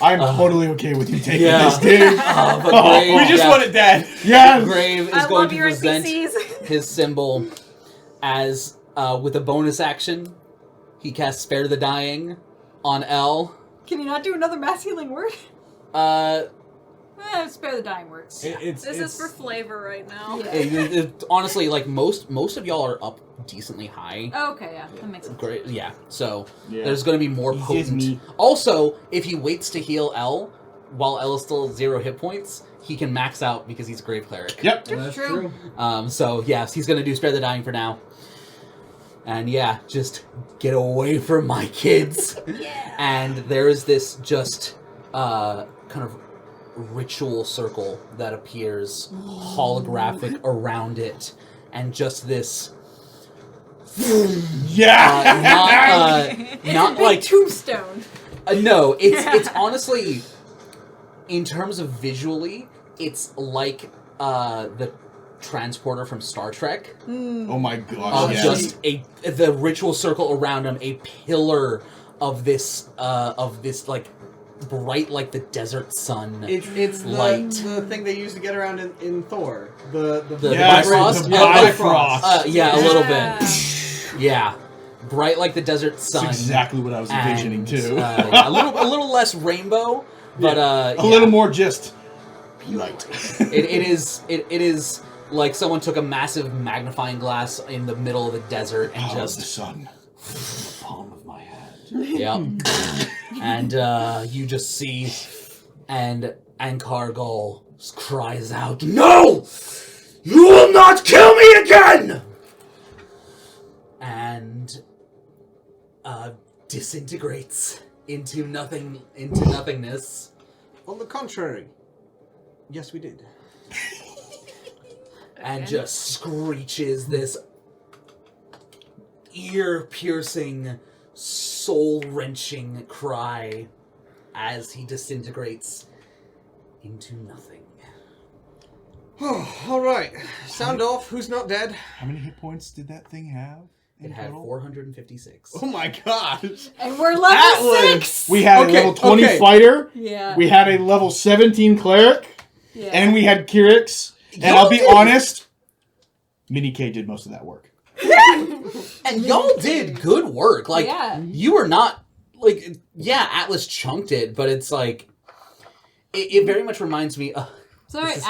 I'm totally okay with you taking yeah. this, dude. But Grave, We just want it dead. Yes! Grave is I going love to your present NPCs. his symbol as, with a bonus action, he casts Spare the Dying on L. Can you not do another mass healing word? Spare the dying words. This is for flavor right now. Yeah. Honestly, like most of y'all are up decently high. Okay, yeah, that makes sense. Great, yeah. So Yeah. there's going to be more It's just potent. me. Also, if he waits to heal L while L is still 0 hit points, he can max out because he's a Grave Cleric. Yep. That's True. So yes, he's going to do Spare the Dying for now. And yeah, just get away from my kids. Yeah. And there is this just kind of ritual circle that appears holographic around it, and just this Yeah! not Big like tombstone. no, it's honestly, in terms of visually, it's like the transporter from Star Trek. Oh my gosh, Of yeah. just the ritual circle around him, a pillar of this like bright like the desert sun. It's light. the thing they use to get around in Thor. The Yes, Bifrost? the Bifrost. Bifrost. Yeah, a little bit. Yeah. Yeah, bright like the desert sun. That's exactly what I was envisioning, and, too. yeah, a little less rainbow, but a yeah. little more just light. It is like someone took a massive magnifying glass in the middle of the desert and Power of the just sun. The palm of my hand. yep. And you just see, and Ankargal cries out, "No! You will not kill me again!" And disintegrates into nothingness. On the contrary, yes, we did. And just screeches this ear-piercing, soul-wrenching cry as he disintegrates into nothing. All right, sound off. Who's not dead? How many hit points did that thing have? It had 456. Oh my gosh! And we're level Atlas! 6! We had Okay, a level 20 okay. fighter. Yeah. We had a level 17 cleric. Yeah. And we had Kyrix. And I'll be honest, Mini K did most of that work. And y'all did good work. Like, Yeah. you were not, like, yeah, Atlas chunked it, but it's like, it very much reminds me, Sorry, This is-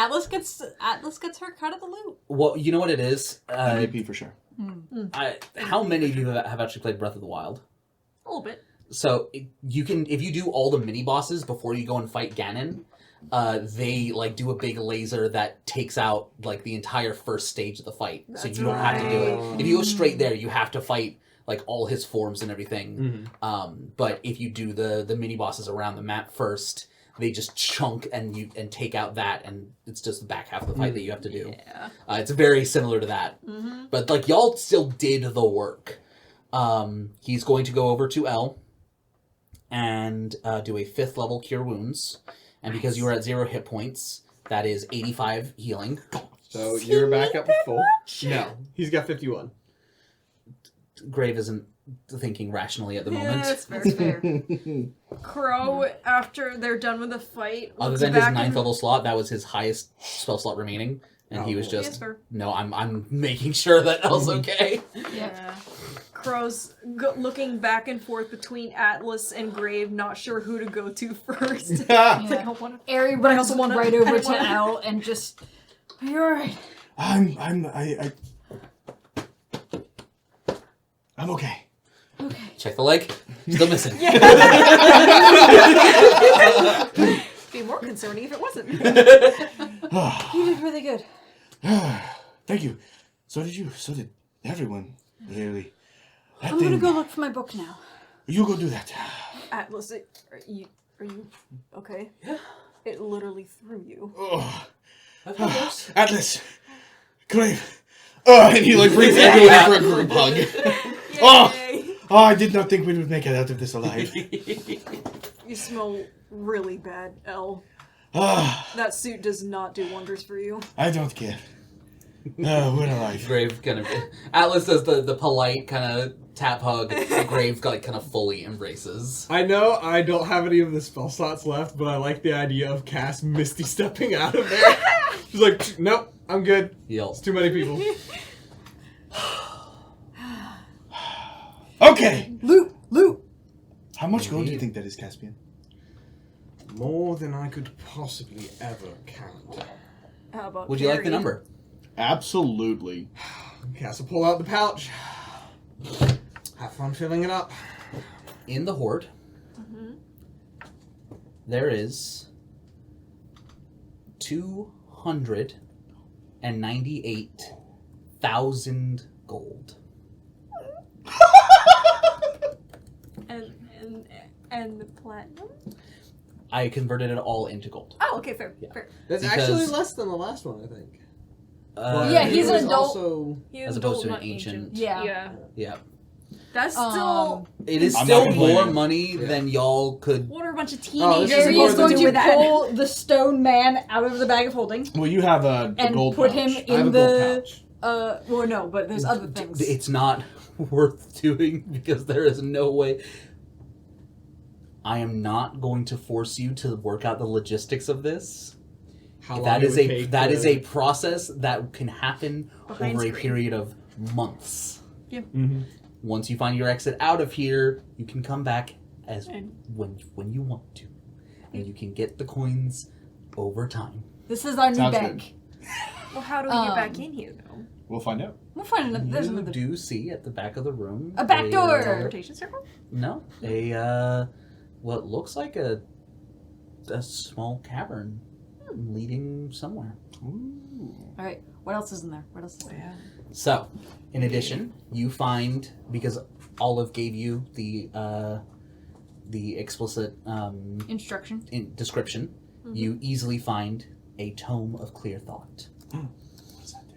Atlas gets her cut of the loot. well, you know what it is? MVP for sure. How many of you have actually played Breath of the Wild? A little bit. So you can, if you do all the mini bosses before you go and fight Ganon, they like do a big laser that takes out like the entire first stage of the fight. So That's you don't have to do it. right. If you go straight there, you have to fight like all his forms and everything. But if you do the mini bosses around the map first, they just chunk and take out that, and it's just the back half of the fight that you have to do. Yeah. It's very similar to that. But like y'all still did the work. He's going to go over to L and do a 5th level Cure Wounds. And because you were at 0 hit points, that is 85 healing. So you're back up to full. No, he's got 51. Grave isn't thinking rationally at the moment. Yeah, that's fair. Crow, after they're done with the fight, Other looks than his back 9th and- level slot, that was his highest spell slot remaining. And he was Oh. just, Yes, fair. no, I'm making sure that L's okay. Yeah. Crow's looking back and forth between Atlas and Grave, not sure who to go to first. It's like, I don't want to. Ari But I runs also wanna- right I over don't to wanna- L and just, are you alright? I'm okay. Check the leg. Still missing. Be more concerning if it wasn't. You did really good. Thank you. So did you. So did everyone. Really. That I'm thing, gonna go look for my book now. You go do that. Atlas, are you okay? Yeah. It literally threw you. Oh. I've had worse. Atlas. Crave. Oh, and he like brings everyone in for a group hug. Oh, I did not think we would make it out of this alive. You smell really bad, Elle. Ah, That suit does not do wonders for you. I don't care. We're alive. Grave kind of... Atlas does the polite kind of tap hug. Grave kind of fully embraces. I know I don't have any of the spell slots left, but I like the idea of Cass Misty stepping out of there. She's like, nope, I'm good. Yells. It's too many people. Okay. Loot! How much gold do you think that is, Caspian? More than I could possibly ever count. How about Would you like the Carrie? number? Absolutely. Cass will pull out the pouch. Have fun filling it up. In the Hoard, there is 298,000 gold. And the platinum? I converted it all into gold. Oh, okay, fair. Yeah. Fair. That's Because- actually less than the last one, I think. Yeah, But he's it an was adult. Also, He is As opposed to gold, an not ancient. Yeah. Yeah. That's still. It is I'm still not more complaining. money than y'all could. What are a bunch of Oh, teenagers this is Gary more is than going do to with that? pull the stone man out of the bag of holding Well, you have the and gold put pouch. him I have in a gold the. pouch. Well, no, but there's other things. It's not worth doing because there is no way. I am not going to force you to work out the logistics of this. How long That it is would a take that to- is a process that can happen Behind over a screen. period of months. Mhm. Once you find your exit out of here, you can come back as And- when you want to, and you can get the coins over time. This is our new Sounds bank. Well, how do we get back in here, though? We'll find out. We'll find another. There's You another. do see at the back of the room A back door! Teleportation circle? No, what looks like a small cavern leading somewhere. All right. What else is in there? What else is there? So, in addition, you find, because Olive gave you the explicit Instruction. description, you easily find a tome of clear thought. What's that do?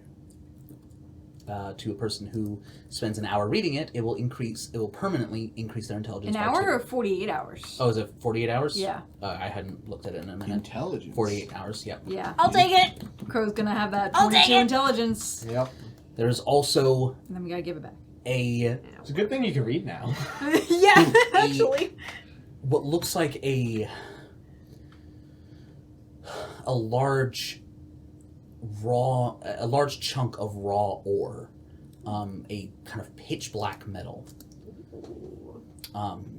To a person who spends an hour reading it, it will permanently increase their intelligence. An by hour 2. or 48 hours? Oh, is it 48 hours? Yeah. I hadn't looked at it in a minute. Intelligence. 48 hours, yep. Yeah. I'll take it! Crow's gonna have that I'll take 22 it. intelligence. Yep. There's also And then we gotta give it back. It's a good thing you can read now. Yeah, actually. what looks like a large chunk of raw ore, a kind of pitch black metal.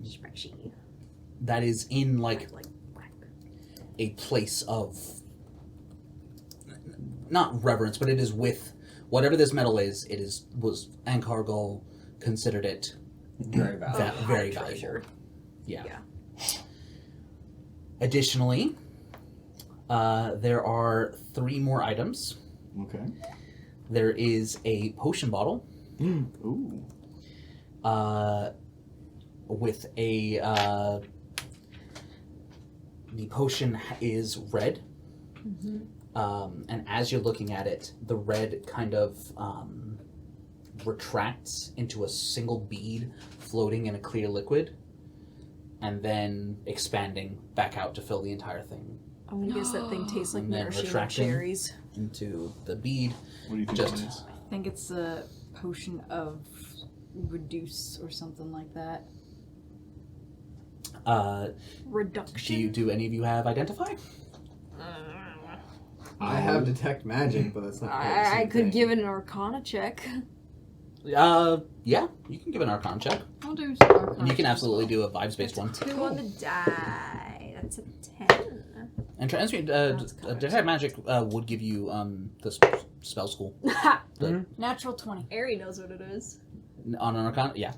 Stretchy. That is in like Like, a place of not reverence, but it is with whatever this metal is. Was Ankargal considered it Very valid. very high valuable. treasure. Yeah. Yeah. Additionally, there are 3 more items. Okay. There is a potion bottle. Ooh. with a the potion is red. And as you're looking at it, the red kind of retracts into a single bead floating in a clear liquid, and then expanding back out to fill the entire thing I'm gonna guess that thing tastes like And then maraschino retracting. cherries. into the bead. What do you think Just- it is? I think it's a potion of reduce or something like that. Reduction. Do any of you have identify? I have detect magic, but that's not. quite the I same could thing. give it an Arcana check. Yeah, you can give an Arcana check. I'll do some Arcana And you can checks absolutely as do a vibes-based one. 2 on the die. That's a 10. And transmute, That's correct. detect magic would give you the spell school well. Natural 20. Ari knows what it is. on an Arcana. Yeah,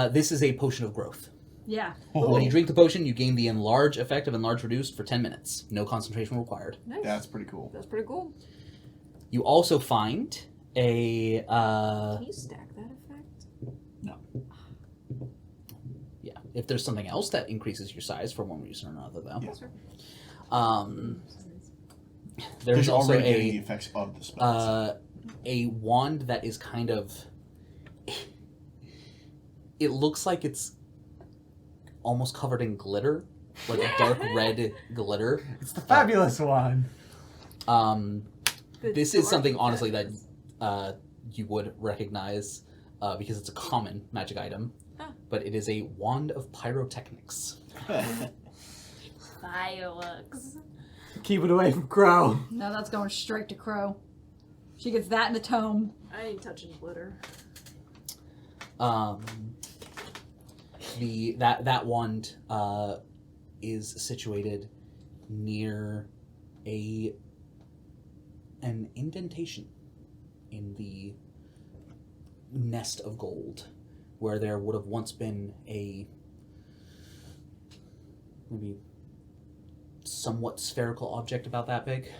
this is a potion of growth. Yeah. When you drink the potion, you gain the enlarge effect of enlarge reduced for 10 minutes. No concentration required. Nice. That's pretty cool. That's pretty cool. You also find a Can you stack that effect? yeah. If there's something else that increases your size for one reason or another, though. Yeah. There's you're also already getting the a effects of the spells. a wand that is kind of. It looks like it's almost covered in glitter, like a dark red glitter. It's the fabulous one. This is something honestly that you would recognize because it's a common magic item, but it is a wand of pyrotechnics. Fireworks. Keep it away from Crow. Now that's going straight to Crow. She gets that in the tome. I ain't touching glitter. That wand is situated near an indentation in the nest of gold, where there would have once been a maybe somewhat spherical object about that big,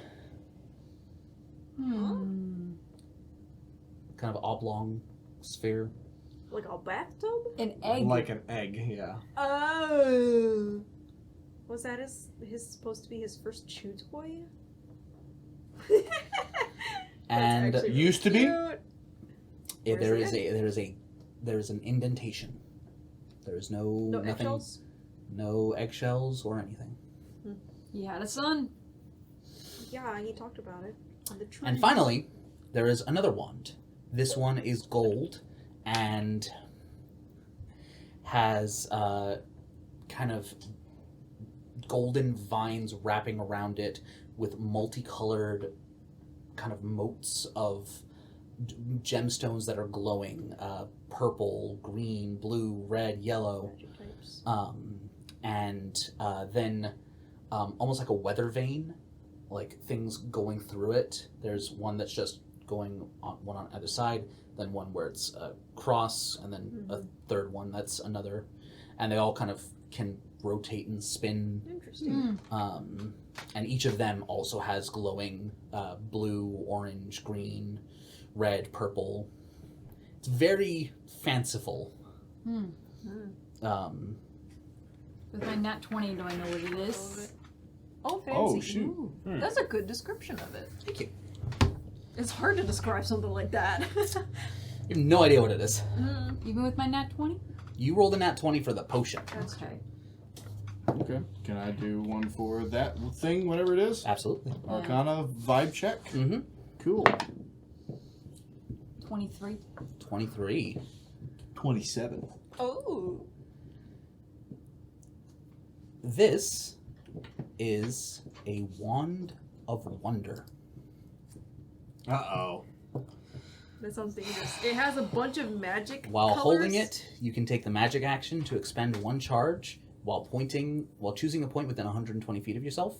kind of oblong sphere. Like a bathtub? An egg. Like an egg, yeah. Oh. Was that his supposed to be his first chew toy? And actually really used to be? cute. there Where's is an indentation. There is No nothing, eggshells? no eggshells or anything. He had a son. Yeah, he talked about it on the tree. And finally, there is another wand. This one is gold and has kind of golden vines wrapping around it with multicolored kind of motes of gemstones that are glowing, purple, green, blue, red, yellow, and then almost like a weather vane, like things going through it. There's one that's just going on one on either side, then one where it's a cross, and then a third one that's another, and they all kind of can rotate and spin. Interesting. And each of them also has glowing blue, orange, green, red, purple. It's very fanciful. With my nat 20, do I know what it is? Oh, fancy. Oh, shoot. Ooh, that's a good description of it. Thank you. It's hard to describe something like that. You have no idea what it is. Even with my nat 20? You rolled a nat 20 for the potion. Okay. Okay. Can I do one for that thing, whatever it is? Absolutely. Arcana vibe check? Mm-hmm. Cool. 23. 23. 27. Oh. This is a wand of wonder. Uh-oh. That sounds dangerous. It has a bunch of magic While colors. holding it, you can take the magic action to expend one charge while choosing a point within 120 feet of yourself.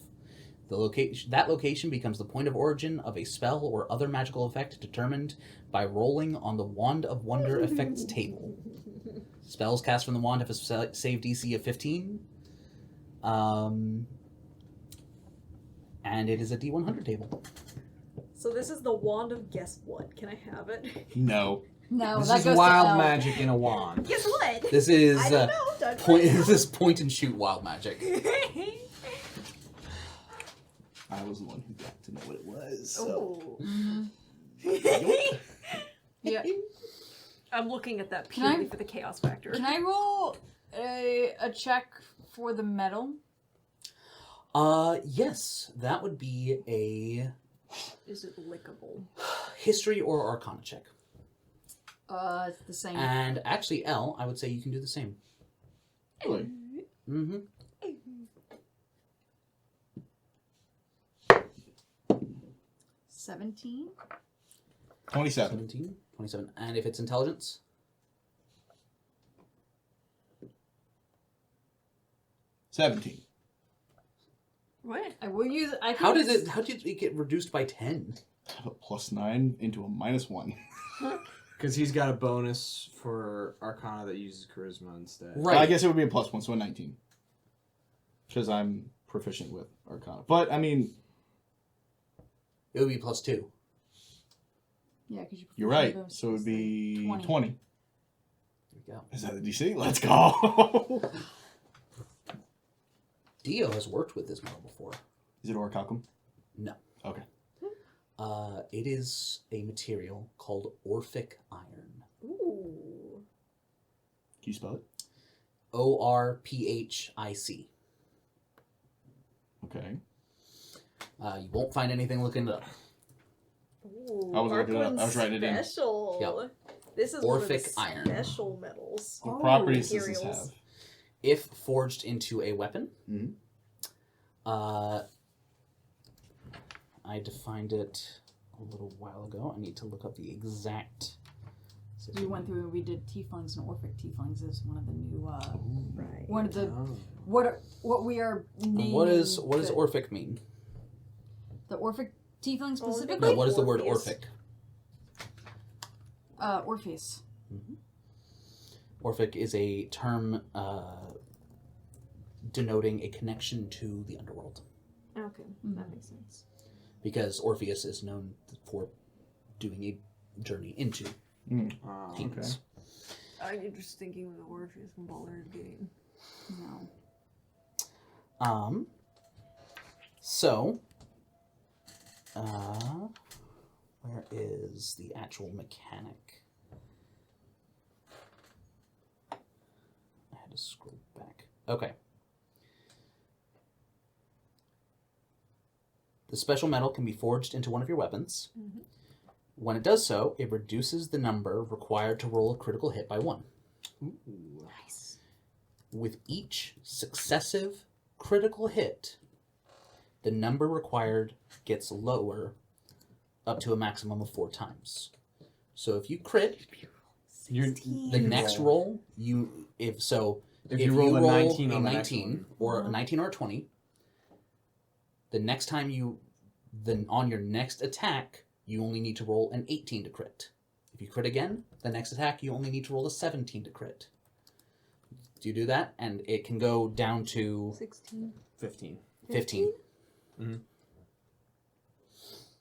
That location becomes the point of origin of a spell or other magical effect determined by rolling on the Wand of Wonder effects table. Spells cast from the wand have a save DC of 15. And it is a D100 table. So this is the wand of guess what? Can I have it? No. No, This that is goes wild to L. magic in a wand. Guess what? This is I don't know. Don't point. worry. This is point and shoot wild magic. I was the one who got to know what it was. So. Ooh. Yeah. I'm looking at that Can I- purely for the chaos factor. Can I roll a check for the metal? Yes, that would be a Is it lickable? history or arcana check. It's the same. And actually, L, I would say you can do the same. Really? Mm-hmm. 17. 27. 17, 27. And if it's intelligence? 17. What? I will use. I think How did it's- How did it get reduced by 10? I have a +9 into a -1. Because he's got a bonus for Arcana that uses Charisma instead. Right. I guess it would be a +1, so a 19. Because I'm proficient with Arcana. But, I mean, It would be +2. Yeah, because you're right. So it would be 20. There we go. Is that the DC? Let's go! Dio has worked with this model before. Is it Orichalcum? No. Okay. It is a material called Orphic iron. Ooh. Can you spell it? ORPHIC. Okay. You won't find anything looking it up. Ooh. I was looking it up. I was writing it in. Special. Yep. This is one of the Orphic iron. special metals. What Oh, properties does this materials. have? If forged into a weapon, Mhm. I defined it a little while ago. I need to look up the exact. We went through and we did tieflings and Orphic tieflings is one of the new. Right. One of the Oh. what we are naming. What does the, Orphic mean? the Orphic tiefling Oh, specifically? No, what is the word Orpheus. Orphic? Orpheus. Orphic is a term denoting a connection to the underworld, Okay, that makes sense. because Orpheus is known for doing a journey into Oh, Hades. I'm just thinking of the Orpheus from Baldur's Gate. No. So, where is the actual mechanic? I had to scroll back. Okay. The special metal can be forged into one of your weapons. Mhm. When it does so, it reduces the number required to roll a critical hit by 1. Nice. With each successive critical hit, the number required gets lower up to a maximum of 4 times. So if you crit, the next roll, if you roll a 19 on the next 19 one. or a 19 or a 20, the next time on your next attack, you only need to roll an 18 to crit. If you crit again, the next attack, you only need to roll a 17 to crit. Do you do that? And it can go down to 16. 15. 15.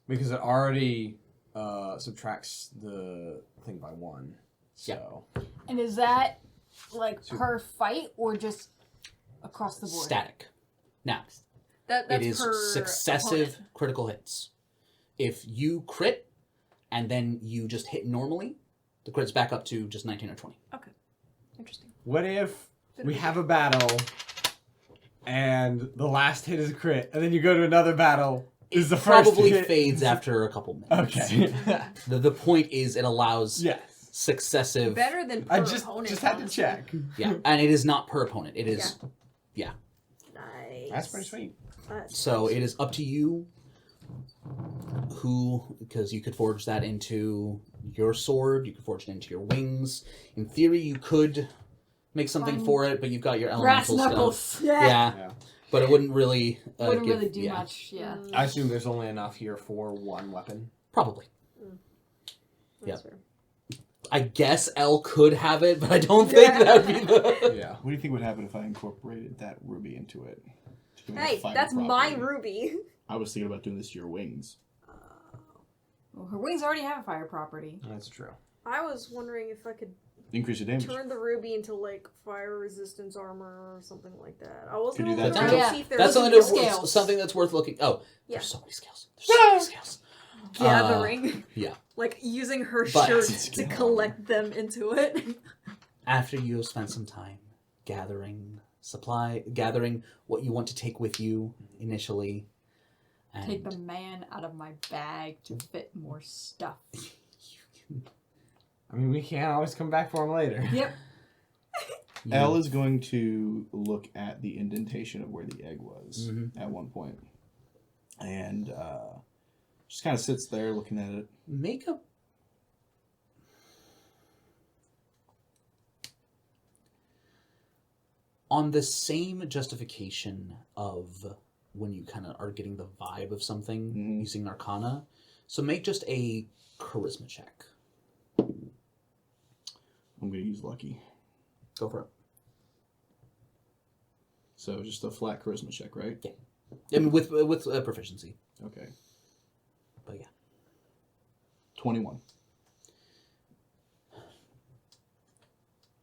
Because it already subtracts the thing by 1. So. And is that like per fight or just across the board? Static. Now, That's it is per successive opponent. critical hits. If you crit and then you just hit normally, the crit's back up to just 19 or 20. Okay. Interesting. What if we have a battle and the last hit is a crit, and then you go to another battle, is the first Probably hit... fades after a couple minutes. Okay. The point is it allows Yes. successive... Better than per I just opponent. had to honestly. check. Yeah, and it is not per opponent. It is... Nice. That's pretty sweet. So it is up to you because you could forge that into your sword, you could forge it into your wings. In theory, you could make something for it, but you've got your Brass elemental knuckles. stuff. Yeah. Yeah. But it wouldn't really... Wouldn't give- really do yeah, much. Yeah. I assume there's only enough here for one weapon. Probably. That's Yep. fair. I guess L could have it, but I don't think that would be the... Yeah. What do you think would happen if I incorporated that ruby into it? To give it a Hey, fire that's my property? ruby. I was thinking about doing this to your wings. Well, her wings already have a fire property. That's true. I was wondering if I could Increase your damage. turn the ruby into like fire resistance armor or something like that. I wasn't Could do looking that around too. to Yeah. see if there That's was something, any scales. something that's worth looking. Oh, Yeah. there's so many scales. There's so many scales. gathering. Yeah. Like using her But- shirt to collect them into it. After you have spent some time gathering what you want to take with you initially, and Take the man out of my bag to fit more stuff. I mean, we can't always come back for him later. Yep. Elle is going to look at the indentation of where the egg was at one point, and just kind of sits there looking at it. Make a on the same justification of when you kind of are getting the vibe of something using Arcana. So make just a charisma check. I'm going to use lucky. Go for it. So just a flat charisma check, right? Yeah. I mean, with proficiency. Okay. But yeah. 21.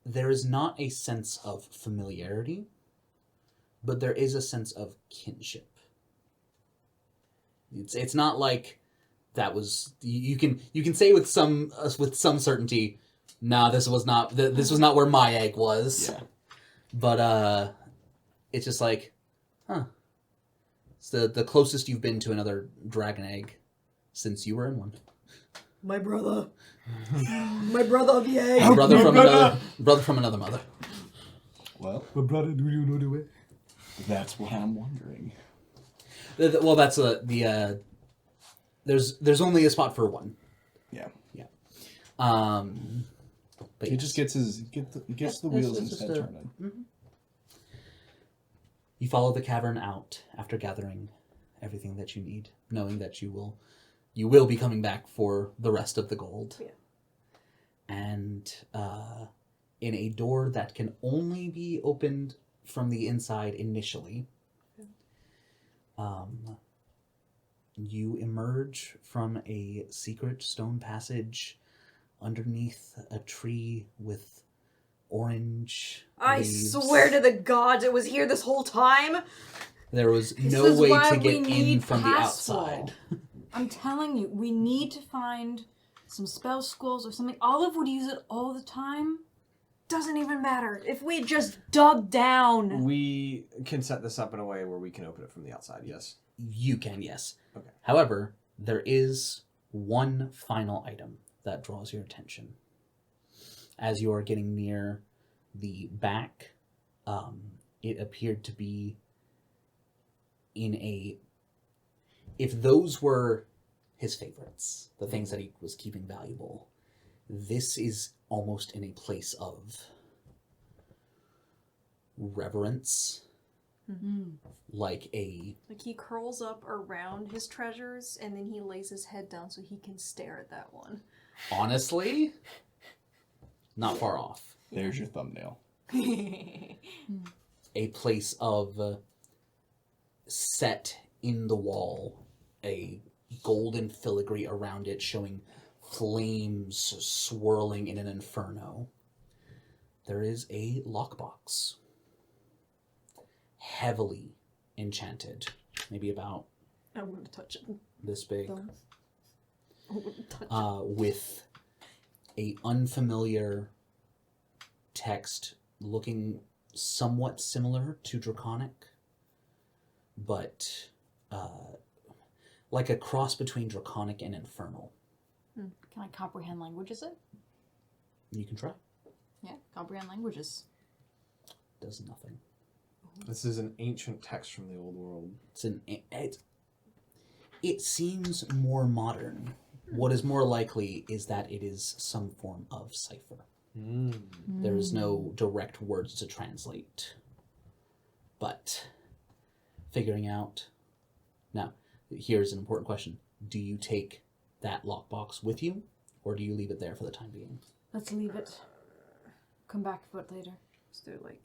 There is not a sense of familiarity, but there is a sense of kinship. It's not like that was you can say with some certainty, nah, this was not where my egg was. Yeah. But it's just like, huh. It's the closest you've been to another dragon egg since you were in one. My brother. My brother of the egg. Brother from another mother. Well, But brother, do you know the way? that's what I'm wondering. Well, that's there's only a spot for one. Yeah. Yeah. But He just gets the wheels in his head turning. You follow the cavern out after gathering everything that you need, knowing that you will be coming back for the rest of the gold. Yeah. And in a door that can only be opened from the inside initially, you emerge from a secret stone passage underneath a tree with orange I leaves. swear to the gods it was here this whole time. There was This no is way why to we get in need from the password. outside. I'm telling you, we need to find some spell scrolls or something. Olive would use it all the time. Doesn't even matter. If we had just dug down. We can set this up in a way where we can open it from the outside, yes. You can, yes. Okay. However, there is one final item that draws your attention. As you are getting near the back, it appeared to be in a... If those were his favorites, the things that he was keeping valuable, this is almost in a place of reverence. Like Like he curls up around his treasures and then he lays his head down so he can stare at that one. honestly, not far off. There's your thumbnail. A place of set in the wall, a golden filigree around it showing flames swirling in an inferno. There is a lockbox, heavily enchanted, maybe about I wouldn't touch it. this big, I wouldn't touch it. with a unfamiliar text looking somewhat similar to Draconic, but like a cross between Draconic and Infernal. Can I comprehend languages? You can try. Yeah, comprehend languages. Does nothing. This is an ancient text from the old world. It seems more modern. What is more likely is that it is some form of cipher. There is no direct words to translate. But figuring out... Now, here's an important question. Do you take that lockbox with you, or do you leave it there for the time being? Let's leave it. Come back for it later. So like,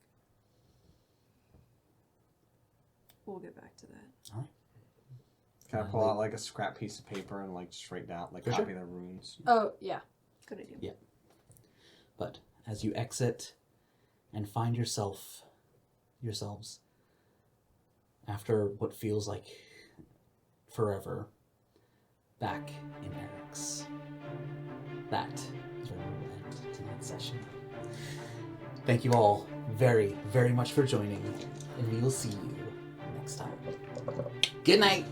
we'll get back to that. All right. Can I pull out like a scrap piece of paper and like just write down, like For copy sure. the runes? Oh, yeah. Good idea. Yeah. But as you exit and find yourselves, after what feels like forever, back in Eric's. That is where we will end tonight's session. Thank you all very, very much for joining, and we will see you next time. Good night!